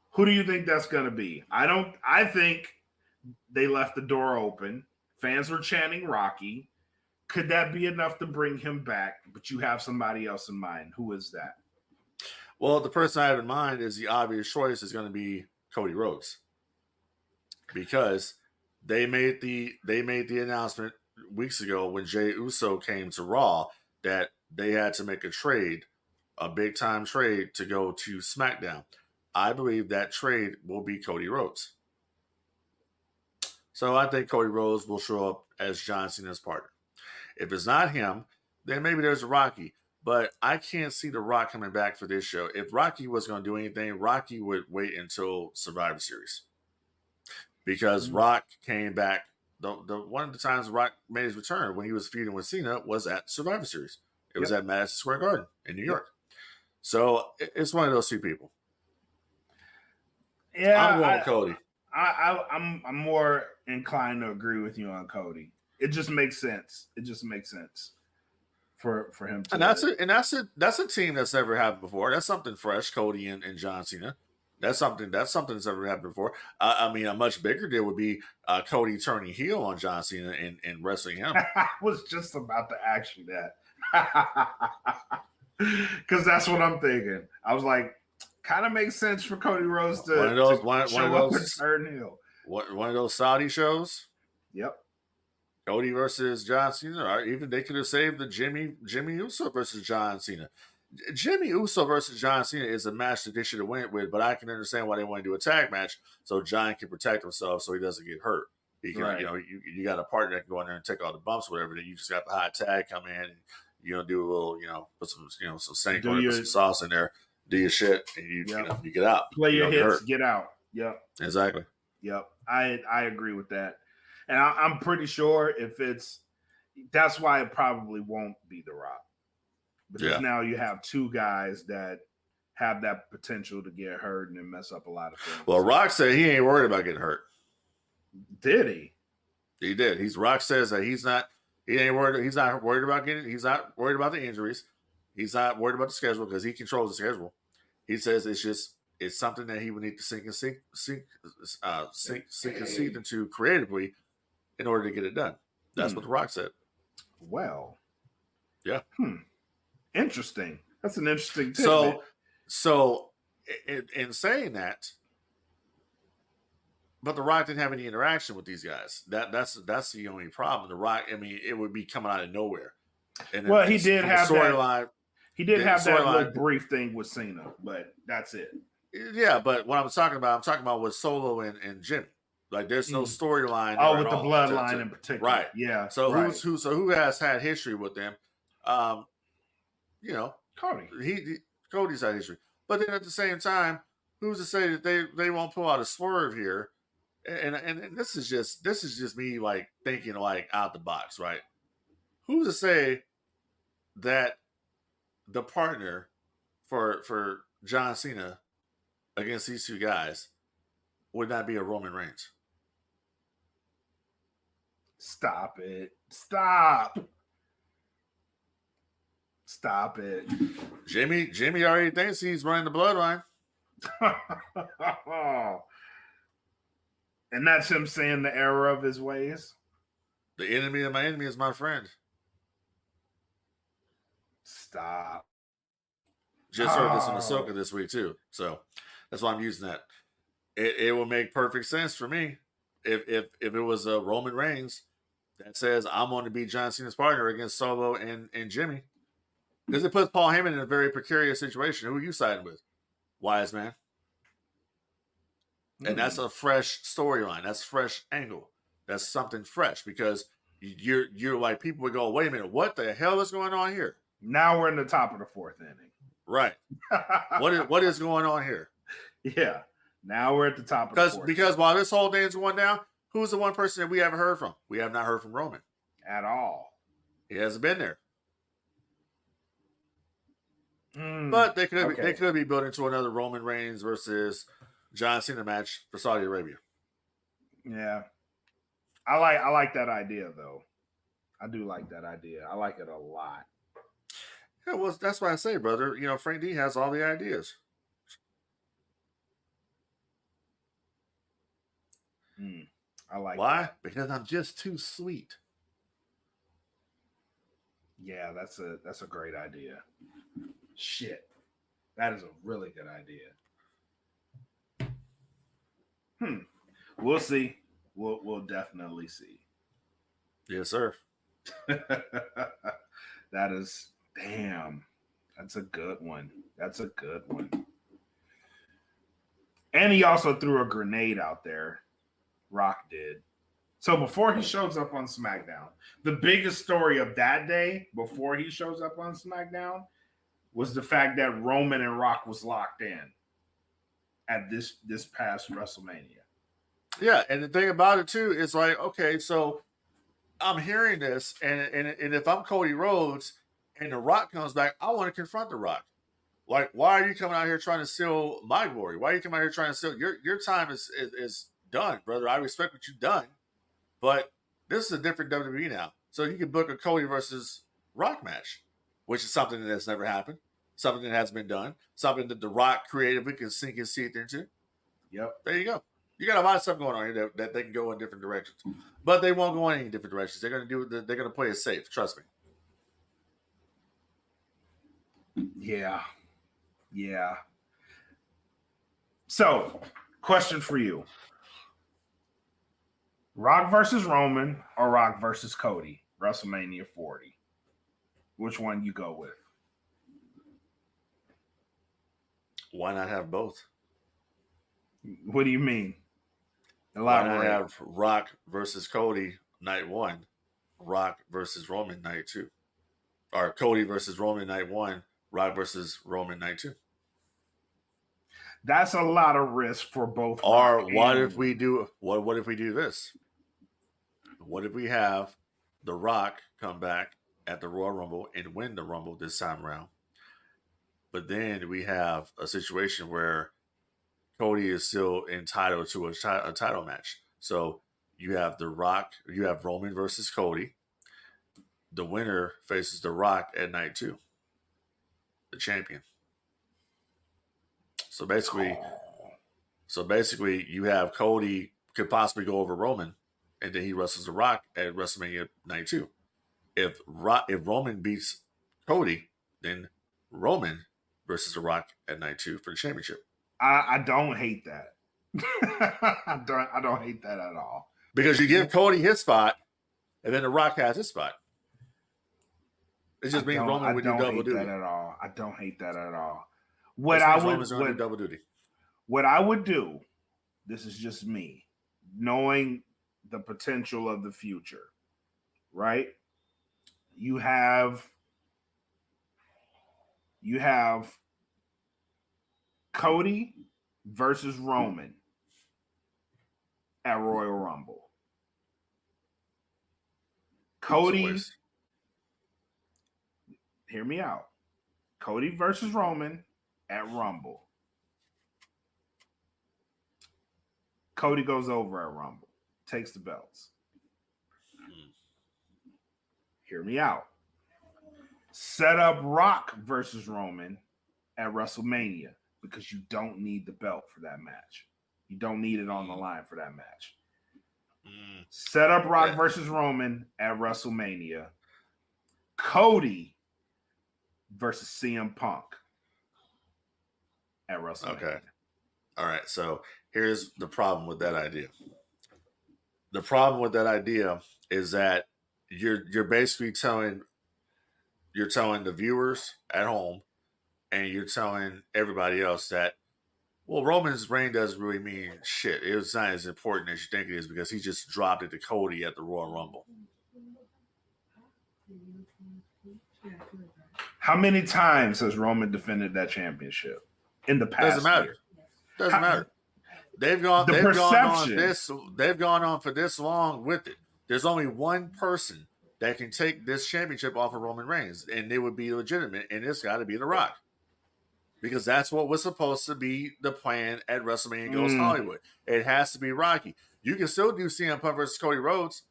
Who do you think that's going to be? I think they left the door open. Fans were chanting Rocky. Could that be enough to bring him back? But you have somebody else in mind. Who is that? Well, the person I have in mind is the obvious choice is going to be Cody Rhodes, because they made the announcement weeks ago when Jey Uso came to Raw that they had to make a trade, a big time trade to go to SmackDown. I believe that trade will be Cody Rhodes. So I think Cody Rhodes will show up as John Cena's partner. If it's not him, then maybe there's a Rocky. But I can't see The Rock coming back for this show. If Rocky was going to do anything, Rocky would wait until Survivor Series, because Rock came back. The one of the times Rock made his return when he was feuding with Cena was at Survivor Series. It was at Madison Square Garden in New York. So it's one of those two people. Yeah, I'm going with Cody. I'm more inclined to agree with you on Cody. It just makes sense. It just makes sense for him to. And that's a team that's never happened before. That's something fresh, Cody and John Cena. That's something that's never happened before. I mean, a much bigger deal would be Cody turning heel on John Cena and wrestling him. I was just about to ask you that. Because that's what I'm thinking. I was like, kind of makes sense for Cody Rhodes to turn heel. One of those Saudi shows. Yep. Cody versus John Cena, or even they could have saved the Jimmy Uso versus John Cena. Jimmy Uso versus John Cena is a match that they should have went with, but I can understand why they want to do a tag match so John can protect himself so he doesn't get hurt. He can, Right. You got a partner that can go in there and take all the bumps, whatever. Then you just got the hot tag come in and do a little, put some some sank on it, put some sauce in there, do your shit, and you get out. Play your hits, get out. Yep. Exactly. Yep. I agree with that. And I'm pretty sure that's why it probably won't be The Rock. Because now you have two guys that have that potential to get hurt and then mess up a lot of things. Well, Rock said he ain't worried about getting hurt. Did he? He did. Rock says that he's not worried about the injuries. He's not worried about the schedule because he controls the schedule. He says it's something that he would need to sink his teeth into creatively in order to get it done. That's what The Rock said. Well. Yeah. Interesting. That's an interesting tidbit. So in saying that, but The Rock didn't have any interaction with these guys. That's the only problem. The Rock, I mean, it would be coming out of nowhere. And he did have that. He did have that little brief thing with Cena, but that's it. Yeah, but what I'm talking about was Solo and Jimmy. Like, there's no storyline. Oh, with the bloodline in particular, right? Yeah. So who has had history with them? Cody. Cody's had history, but then at the same time, who's to say that they won't pull out a swerve here? And this is just me like thinking like out the box, right? Who's to say that the partner for John Cena against these two guys would not be a Roman Reigns? Stop it. Jimmy already thinks he's running the bloodline. And that's him saying the error of his ways. The enemy of my enemy is my friend. Stop. Just heard this in Ahsoka this week too. So that's why I'm using that. It will make perfect sense for me if it was a Roman Reigns that says I'm going to be John Cena's partner against Solo and Jimmy. Because it puts Paul Heyman in a very precarious situation. Who are you siding with? Wise man. And that's a fresh storyline. That's a fresh angle. That's something fresh because you're like, people would go, wait a minute, what the hell is going on here? Now we're in the top of the fourth inning. Right. What is going on here? Yeah. Now we're at the top of the fourth. Because while this whole thing is going down, who's the one person that we haven't heard from? We have not heard from Roman. At all. He hasn't been there. But they could be building to another Roman Reigns versus John Cena match for Saudi Arabia. Yeah. I like that idea though. I do like that idea. I like it a lot. Yeah, well, that's why I say, brother, Frank D has all the ideas. I like why? That. Because I'm just too sweet. Yeah, that's a great idea. Shit. That is a really good idea. We'll see. We'll definitely see. Yes, sir. That is damn. That's a good one. That's a good one. And he also threw a grenade out there. Rock did. So before he shows up on SmackDown, the biggest story of that day, before he shows up on SmackDown, was the fact that Roman and Rock was locked in at this past WrestleMania. Yeah, and the thing about it too is like, okay, so I'm hearing this, and if I'm Cody Rhodes and The Rock comes back, I want to confront The Rock. Like, why are you coming out here trying to steal my glory? Why are you coming out here trying to steal your time is done, brother? I respect what you've done, but this is a different WWE now. So you can book a Cody versus Rock match, which is something that's never happened, something that has been done, something that The Rock creatively can sink his teeth into. Yep. There you go. You got a lot of stuff going on here that they can go in different directions, but they won't go in any different directions. They're going to they're going to play it safe. Trust me. Yeah. Yeah. So, question for you. Rock versus Roman or Rock versus Cody? WrestleMania 40. Which one you go with? Why not have both? What do you mean? Why not have Rock versus Cody night 1, Rock versus Roman night 2, or Cody versus Roman night 1, Rock versus Roman night 2? That's a lot of risk for both. Or what if we do what if we do this? What if we have The Rock come back at the Royal Rumble and win the Rumble this time around? But then we have a situation where Cody is still entitled to a title match. So you have The Rock, you have Roman versus Cody. The winner faces The Rock at night 2, the champion. So basically, you have Cody could possibly go over Roman, and then he wrestles The Rock at WrestleMania night 2. If Roman beats Cody, then Roman versus The Rock at night 2 for the championship. I don't hate that. I don't hate that at all. Because you give Cody his spot, and then The Rock has his spot. It just means Roman would do double duty. I don't hate that at all. What I would do, this is just me, knowing the potential of the future, right? You have Cody versus Roman at Royal Rumble. Cody, hear me out. Cody versus Roman at Rumble. Cody goes over at Rumble, takes the belts. Hear me out. Set up Rock versus Roman at WrestleMania because you don't need the belt for that match. You don't need it on the line for that match. Set up Rock versus Roman at WrestleMania. Cody versus CM Punk at WrestleMania. Okay. All right. So here's the problem with that idea. The problem with that idea is that you're basically telling the viewers at home and you're telling everybody else that, well, Roman's reign doesn't really mean shit. It's not as important as you think it is because he just dropped it to Cody at the Royal Rumble. How many times has Roman defended that championship in the past? Doesn't matter. Year? Doesn't matter. They've gone on for this long with it. There's only one person that can take this championship off of Roman Reigns, and it would be legitimate, and it's got to be The Rock. Because that's what was supposed to be the plan at WrestleMania Goes Hollywood. It has to be Rocky. You can still do CM Punk versus Cody Rhodes.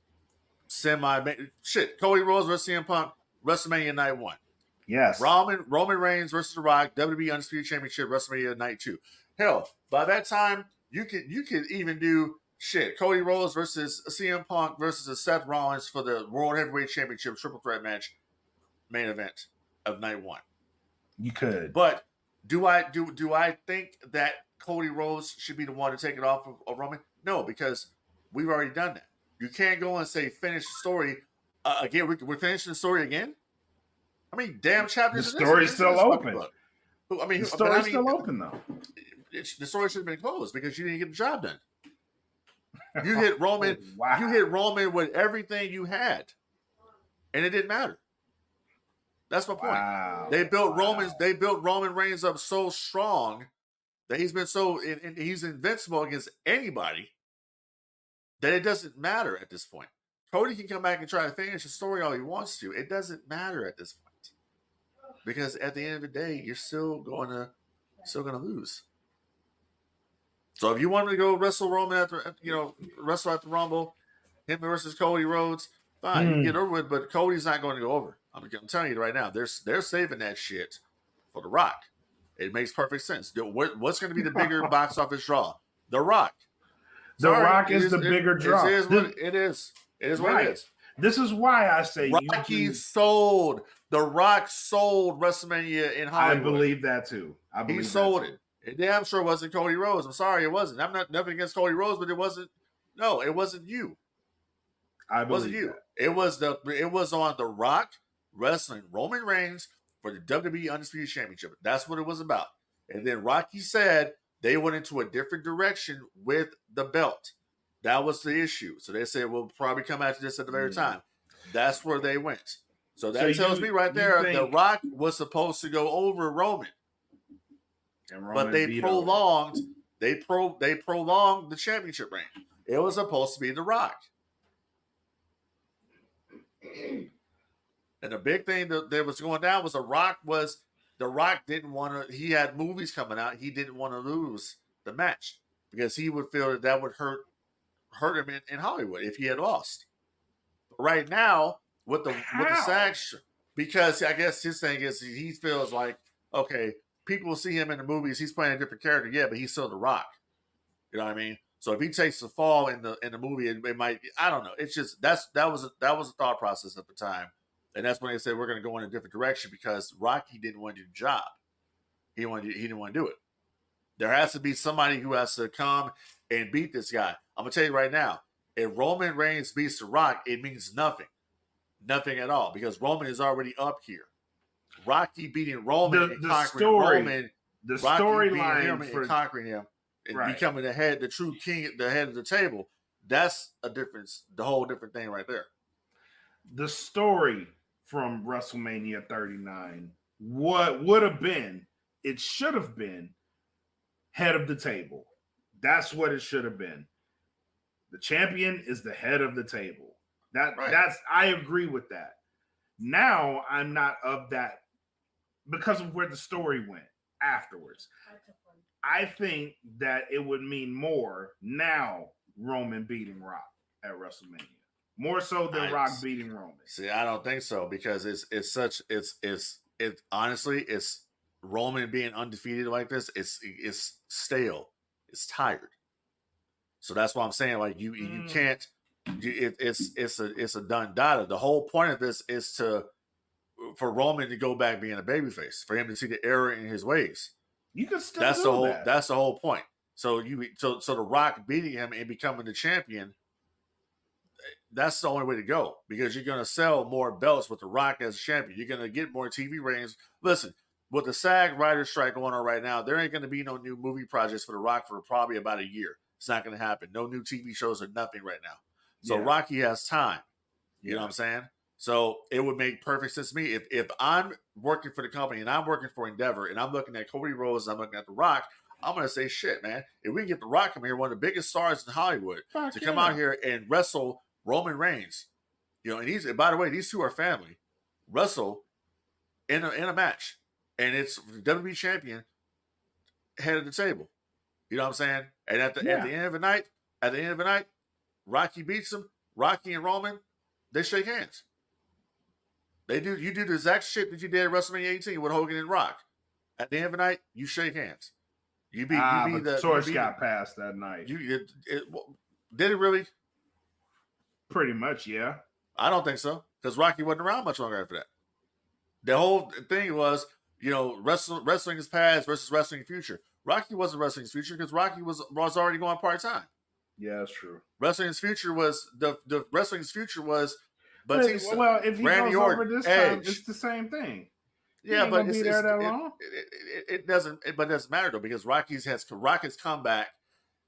Cody Rhodes versus CM Punk, WrestleMania Night 1. Yes. Roman Reigns versus The Rock, WWE Undisputed Championship, WrestleMania Night 2. Hell, by that time, you could even do Cody Rhodes versus CM Punk versus Seth Rollins for the World Heavyweight Championship triple threat match, main event of Night 1. You could. But Do I think that Cody Rhodes should be the one to take it off of Roman? No, because we've already done that. You can't go and say finish the story again. We're finishing the story again. I mean, damn The chapters in story's still this fucking open. book. The story's still open though. The story should have been closed because you didn't get the job done. You hit Roman. Oh, wow. You hit Roman with everything you had, and it didn't matter. That's my point. Wow. They built Roman Reigns up so strong that he's been and he's invincible against anybody that it doesn't matter at this point. Cody can come back and try to finish the story all he wants to. It doesn't matter at this point because at the end of the day, you're still gonna lose. So if you want to go wrestle Roman wrestle at the Rumble, him versus Cody Rhodes, fine, you can get over with. But Cody's not going to go over. I'm telling you right now, they're saving that shit for The Rock. It makes perfect sense. What's going to be the bigger box office draw? The Rock. The Rock is the bigger draw. It is what it is. It is what it is. This is why I say Rocky sold. The Rock sold WrestleMania in Hollywood. I believe that too. He sold it. It damn sure wasn't Cody Rhodes. I'm sorry, it wasn't. I'm not nothing against Cody Rhodes, but it wasn't. No, it wasn't you. It wasn't you. It was on The Rock wrestling Roman Reigns for the WWE Undisputed Championship. That's what it was about. And then Rocky said they went into a different direction with the belt. That was the issue. So they said we'll probably come after this at the very time. That's where they went. So that tells me right there, The Rock was supposed to go over Roman. But they prolonged the championship reign. It was supposed to be The Rock. And the big thing that was going down was The Rock didn't want to, he had movies coming out. He didn't want to lose the match because he would feel that would hurt him in Hollywood if he had lost. But right now, with the SAG, because I guess his thing is he feels like, okay, people will see him in the movies. He's playing a different character, yeah, but he's still The Rock. You know what I mean? So if he takes the fall in the movie, it might. I don't know. It's just that was a thought process at the time, and that's when they said we're going to go in a different direction because Rocky didn't want to do the job. He didn't want to do it. There has to be somebody who has to come and beat this guy. I'm gonna tell you right now. If Roman Reigns beats The Rock, it means nothing at all because Roman is already up here. Rocky beating Roman and conquering Roman. The storyline for conquering him and becoming the true king, the head of the table. That's a difference. The whole different thing right there. The story from WrestleMania 39, what would have been, it should have been head of the table. That's what it should have been. The champion is the head of the table. That's I agree with that. Now I'm not of that because of where the story went afterwards. I think that it would mean more now Roman beating Rock at WrestleMania. More so than Rock beating Roman. See, I don't think so because honestly, it's Roman being undefeated like this. It's stale. It's tired. So that's why I'm saying like you can't. It's a done data. The whole point of this is for Roman to go back being a babyface, for him to see the error in his ways. You can still That's the whole point. So The Rock beating him and becoming the champion, that's the only way to go because you're going to sell more belts with The Rock as a champion. You're going to get more TV ratings. Listen, with the SAG writer strike going on right now, there ain't going to be no new movie projects for The Rock for probably about a year. It's not going to happen. No new TV shows or nothing right now. So Rocky has time. You know what I'm saying? So it would make perfect sense to me if I'm working for the company and I'm working for Endeavor and I'm looking at Cody Rhodes and I'm looking at The Rock, I'm going to say, shit, man, if we can get The Rock come here, one of the biggest stars in Hollywood, come out here and wrestle Roman Reigns, and by the way, these two are family, wrestle in a match, and it's the WWE champion head of the table. You know what I'm saying? And at the end of the night, Rocky beats him. Rocky and Roman, they shake hands. They do. You do the exact shit that you did at WrestleMania 18 with Hogan and Rock. At the end of the night, you shake hands. The torch got passed that night. Did it really? Pretty much, yeah. I don't think so because Rocky wasn't around much longer after that. The whole thing was wrestling is past versus wrestling future. Rocky wasn't wrestling future because Rocky was already going part-time. Yeah, that's true. Wrestling's future was the wrestling's future was Batista, Well, if he Randy goes Orton, over this time, Edge. it's the same thing. He Yeah, ain't but gonna be there that long. it doesn't matter though, because Rocky's come back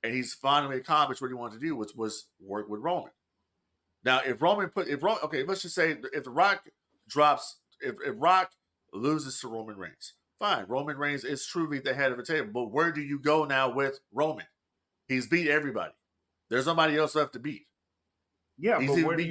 and he's finally accomplished what he wanted to do, which was work with Roman. Now, let's just say if the Rock drops, if Rock loses to Roman Reigns, fine. Roman Reigns is truly the head of the table, but where do you go now with Roman? He's beat everybody. There's nobody else left to beat. Yeah, but where do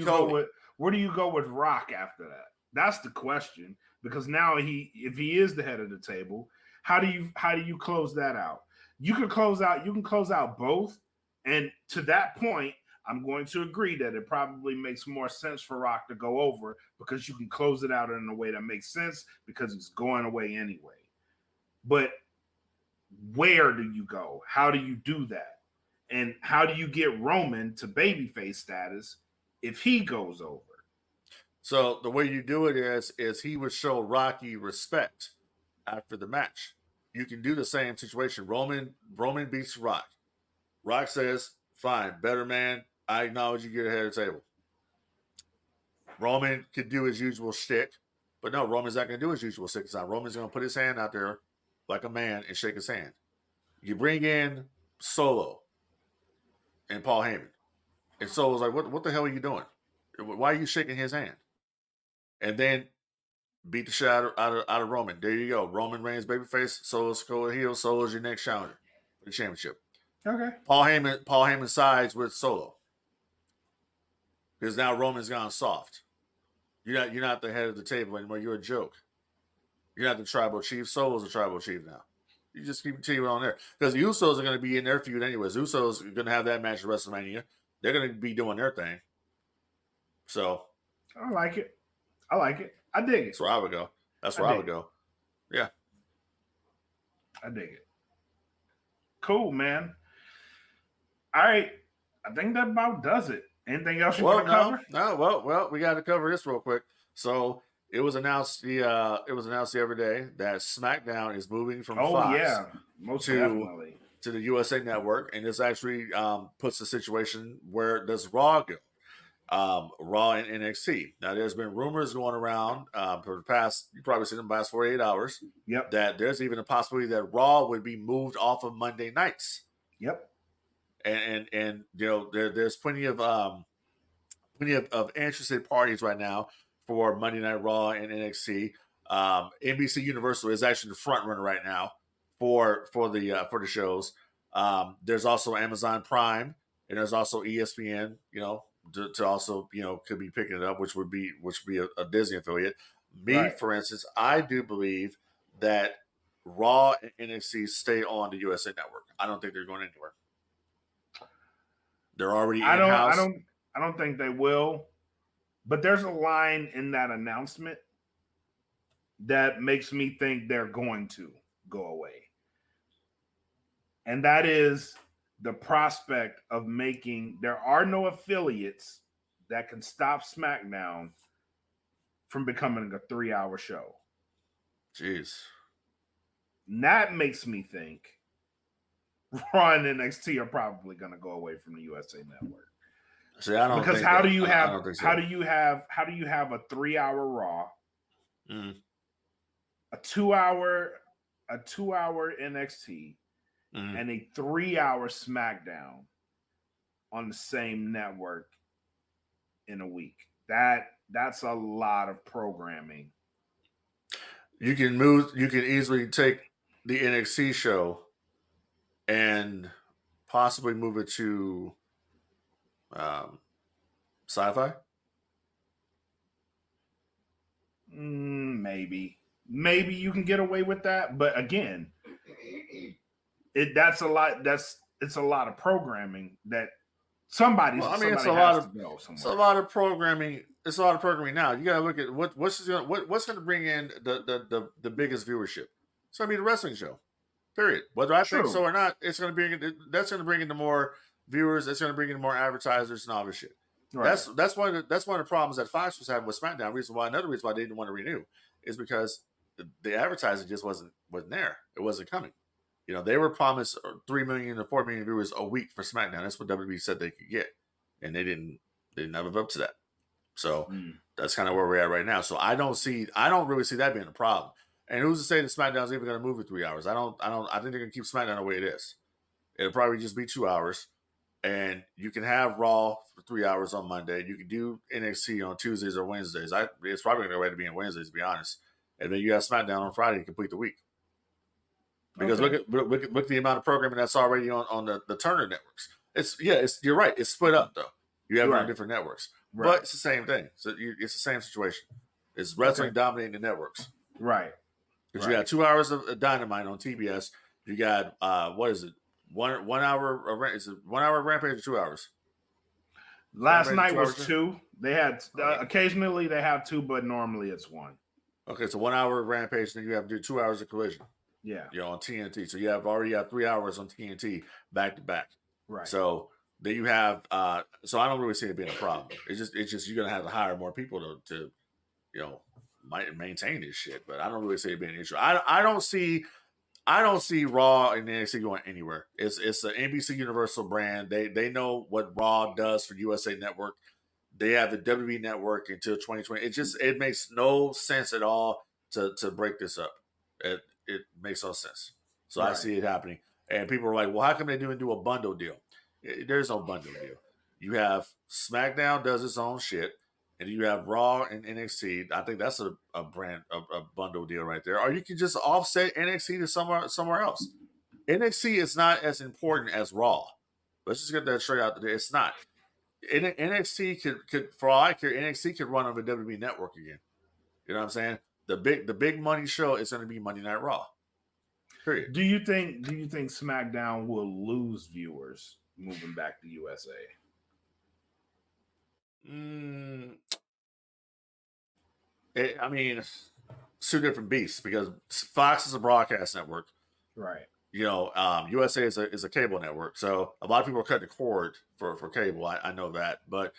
you go with Rock after that? That's the question. Because now if he is the head of the table, how do you close that out? You can close out both. And to that point, I'm going to agree that it probably makes more sense for Rock to go over because you can close it out in a way that makes sense because it's going away anyway. But where do you go? How do you do that? And how do you get Roman to babyface status if he goes over? So the way you do it is he would show Rocky respect after the match. You can do the same situation. Roman beats Rock. Rock says, "Fine, better man. I acknowledge you get ahead of the table." Roman could do his usual shtick, but no, Roman's not going to do his usual shtick. Roman's going to put his hand out there like a man and shake his hand. You bring in Solo and Paul Heyman, and Solo's like, "What the hell are you doing? Why are you shaking his hand?" And then beat the shit out of Roman. There you go. Roman Reigns babyface. Solo's go heel. Solo's your next challenger for the championship. Okay. Paul Heyman sides with Solo because now Roman's gone soft. You're not the head of the table anymore. You're a joke. You're not the tribal chief. Solo's the tribal chief now. You just keep continuing on there because the Usos are going to be in their feud anyways. Usos are going to have that match at WrestleMania. They're going to be doing their thing. So I like it. I dig it. That's where I would go. Yeah. I dig it. Cool, man. All right. I think that about does it. Anything else you want to cover? No. Well, we got to cover this real quick. So it was announced the other day that SmackDown is moving from Fox definitely to the USA Network, and this actually puts the situation where does Raw go? Raw and NXT. Now, there's been rumors going around for the past, you probably seen them the past 48 hours. Yep. That there's even a possibility that Raw would be moved off of Monday nights. Yep. And there's plenty of interested parties right now for Monday Night Raw and NXT. NBC Universal is actually the front runner right now for the shows. There's also Amazon Prime, and there's also ESPN. To also could be picking it up, which would be a Disney affiliate. For instance, I do believe that Raw and NXT stay on the USA Network. I don't think they're going anywhere. They're already in-house. I don't think they will. But there's a line in that announcement that makes me think they're going to go away. And that is the prospect of there are no affiliates that can stop SmackDown from becoming a 3-hour show. Jeez. And that makes me think Raw and NXT are probably going to go away from the USA Network. See, I don't because think how that, do you I have don't think so. how do you have a 3-hour Raw, a 2-hour NXT, and a 3-hour SmackDown on the same network in a week? That's a lot of programming. You can easily take the NXT show and possibly move it to Sci-Fi. Maybe you can get away with that, but again, it's a lot of programming that it's a lot of programming. It's a lot of programming now. You got to look at what's going to bring in the biggest viewership. It's going to be the wrestling show. Period. Whether I think so or not, that's going to bring in more viewers. It's going to bring in more advertisers and all this shit. Right. That's one of the problems that Fox was having with SmackDown. Another reason why they didn't want to renew is because the advertising just wasn't there. It wasn't coming. They were promised 3 million to 4 million viewers a week for SmackDown. That's what WWE said they could get, and they didn't live up to that. So that's kind of where we're at right now. So I don't really see that being a problem. And who's to say that SmackDown's even going to move to 3 hours? I think they're going to keep SmackDown the way it is. It'll probably just be 2 hours, and you can have Raw for 3 hours on Monday. You can do NXT on Tuesdays or Wednesdays. It's probably going to be on Wednesdays, to be honest. And then you have SmackDown on Friday to complete the week. Because look at the amount of programming that's already on the Turner networks. You're right. It's split up though. You have it on different networks, but it's the same thing. So it's the same situation. It's wrestling dominating the networks, right? Because you got 2 hours of Dynamite on TBS. You got what is it? 1 hour? Is it 1 hour Rampage or 2 hours? Last night was 2. They had occasionally they have 2, but normally it's 1. Okay, so 1 hour Rampage, then you have to do 2 hours of Collision. Yeah, on TNT. So you already have 3 hours on TNT back to back. Right. So then you have. So I don't really see it being a problem. It's just you're gonna have to hire more people to maintain this shit. But I don't really see it being an issue. I don't see Raw and NXT going anywhere. It's an NBC Universal brand. They know what Raw does for USA Network. They have the WWE Network until 2020. It makes no sense at all to break this up. It makes no sense. So I see it happening. And people are like, well, how come they do a bundle deal? There's no bundle deal. You have SmackDown does its own shit, and you have Raw and NXT. I think that's a bundle deal right there. Or you can just offset NXT to somewhere else. NXT is not as important as Raw. Let's just get that straight out there. It's not. NXT could for all I care, NXT could run on the WWE Network again. You know what I'm saying? The big money show is going to be Monday Night Raw. Period. Do you think SmackDown will lose viewers moving back to USA? I mean, it's 2 different beasts because Fox is a broadcast network, right? USA is a cable network, so a lot of people are cutting the cord for cable. I know that, but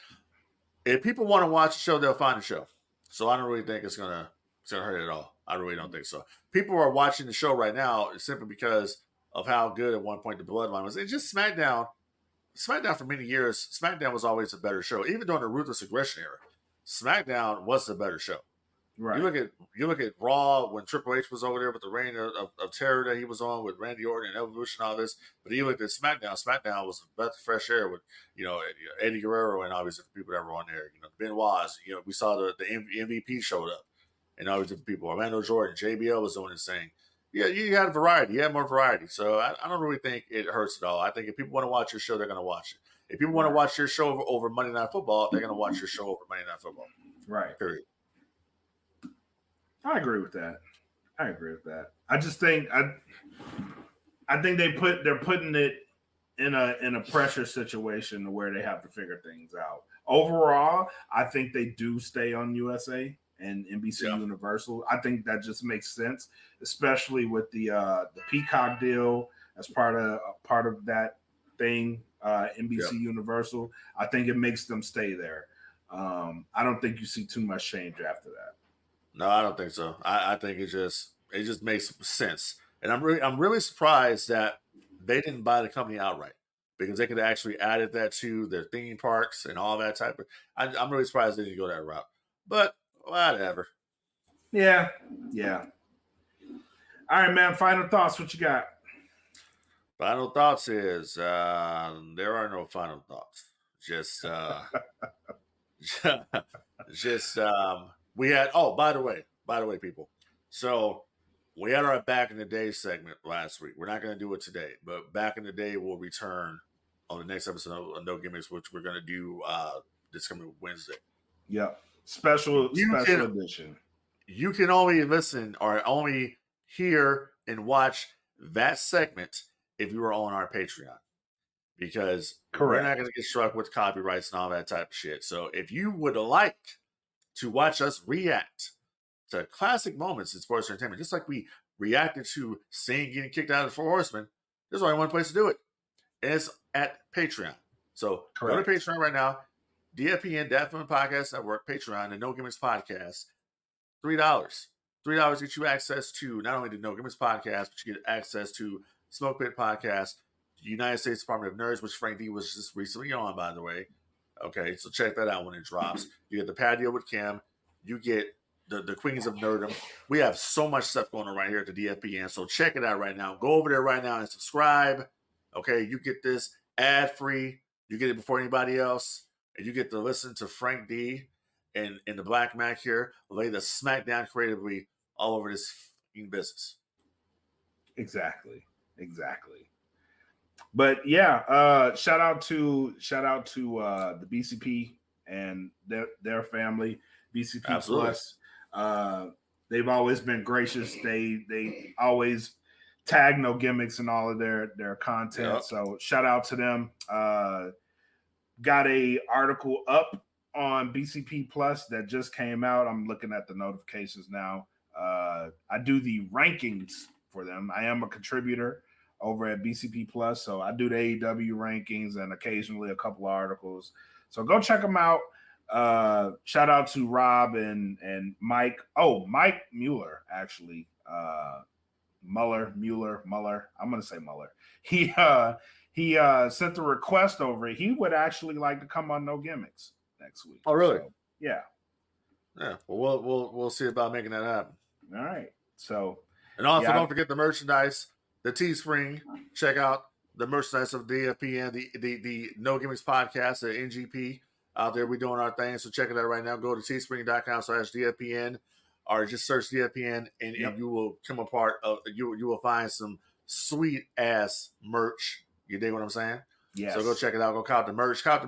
if people want to watch the show, they'll find the show. So I don't really think it's gonna hurt at all. I really don't think so. People are watching the show right now simply because of how good at one point the Bloodline was. It's just SmackDown for many years. SmackDown was always a better show, even during the Ruthless Aggression era. SmackDown was the better show. Right. You look at Raw when Triple H was over there with the Reign of Terror that he was on with Randy Orton and Evolution and all this. But you looked at SmackDown. SmackDown was a breath of fresh air with Eddie Guerrero and obviously the people that were on there. Benoit. We saw the MVP showed up. And all these different people. Orlando Jordan, JBL was doing his thing. Yeah, you had variety. You had more variety. So I don't really think it hurts at all. I think if people want to watch your show, they're going to watch it. If people want to watch your show over Monday Night Football, they're going to watch your show over Monday Night Football. Right. Period. I agree with that. I just think I think they're putting it in a pressure situation where they have to figure things out. Overall, I think they do stay on USA and NBC Universal. I think that just makes sense, especially with the Peacock deal as part of that thing. NBC Universal. I think it makes them stay there. I don't think you see too much change after that. No, I don't think so. I think it just makes sense, and I'm really surprised that they didn't buy the company outright because they could have actually added that to their theme parks and all that type of. I'm really surprised they didn't go that route, but whatever. Yeah. All right, man. Final thoughts. What you got? Final thoughts is there are no final thoughts. We had by the way, people. So we had our back in the day segment last week. We're not going to do it today, but back in the day will return on the next episode of No Gimmicks, which we're going to do this coming Wednesday. Yep. Special edition. You can only listen or only hear and watch that segment if you are on our Patreon. Because we're not going to get struck with copyrights and all that type of shit. So if you would like to watch us react to classic moments in sports entertainment, just like we reacted to Sting getting kicked out of the Four Horsemen, there's only one place to do it. And it's at Patreon. So go to Patreon right now. DFPN, Death Film Podcast Network, Patreon, and No Gimmicks Podcast. $3. $3 gets you access to not only the No Gimmicks podcast, but you get access to Smoke Pit podcast, the United States Department of Nerds, which Frank D was just recently on, by the way. Okay, so check that out when it drops. You get the patio with Kim. You get the Queens of Nerdom. We have so much stuff going on right here at the DFPN. So check it out right now. Go over there right now and subscribe. Okay, you get this ad-free. You get it before anybody else. And you get to listen to Frank D and the Blak Makk here lay the smackdown creatively all over this business. Exactly. But yeah, shout out to the BCP and their family, BCP Absolutely. Plus. They've always been gracious. They always tag No Gimmicks and all of their content. Yep. So shout out to them. Got a article up on BCP Plus that just came out. I'm looking at the notifications now. I do the rankings for them. I am a contributor over at BCP Plus, so I do the AEW rankings and occasionally a couple of articles. So go check them out. Shout out to Rob and Mike. Oh, Mike Mueller, actually. Mueller. I'm gonna say Mueller. He sent the request over. He would actually like to come on No Gimmicks next week. Oh, really? So, yeah. Well, we'll see about making that happen. All right. So, and also don't forget the merchandise, the Teespring. Check out the merchandise of DFPN, the No Gimmicks podcast at NGP. Out there, we're doing our thing. So check it out right now. Go to teespring.com/DFPN or just search DFPN and you will come a part of you will find some sweet ass merch. You dig what I'm saying? Yes. So go check it out. Go cop the merch. Get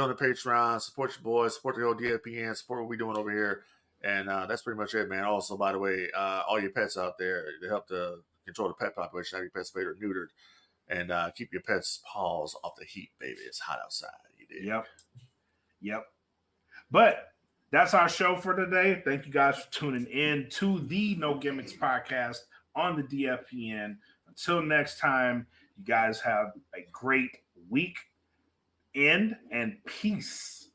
on the Patreon. Support your boys. Support the whole DFPN. Support what we're doing over here. And that's pretty much it, man. Also, by the way, all your pets out there, they help to control the pet population. Have your pets spayed or neutered. And keep your pets' paws off the heat, baby. It's hot outside. You dig? Yep. But that's our show for today. Thank you guys for tuning in to the No Gimmicks podcast on the DFPN. Until next time, you guys have a great week. End and peace.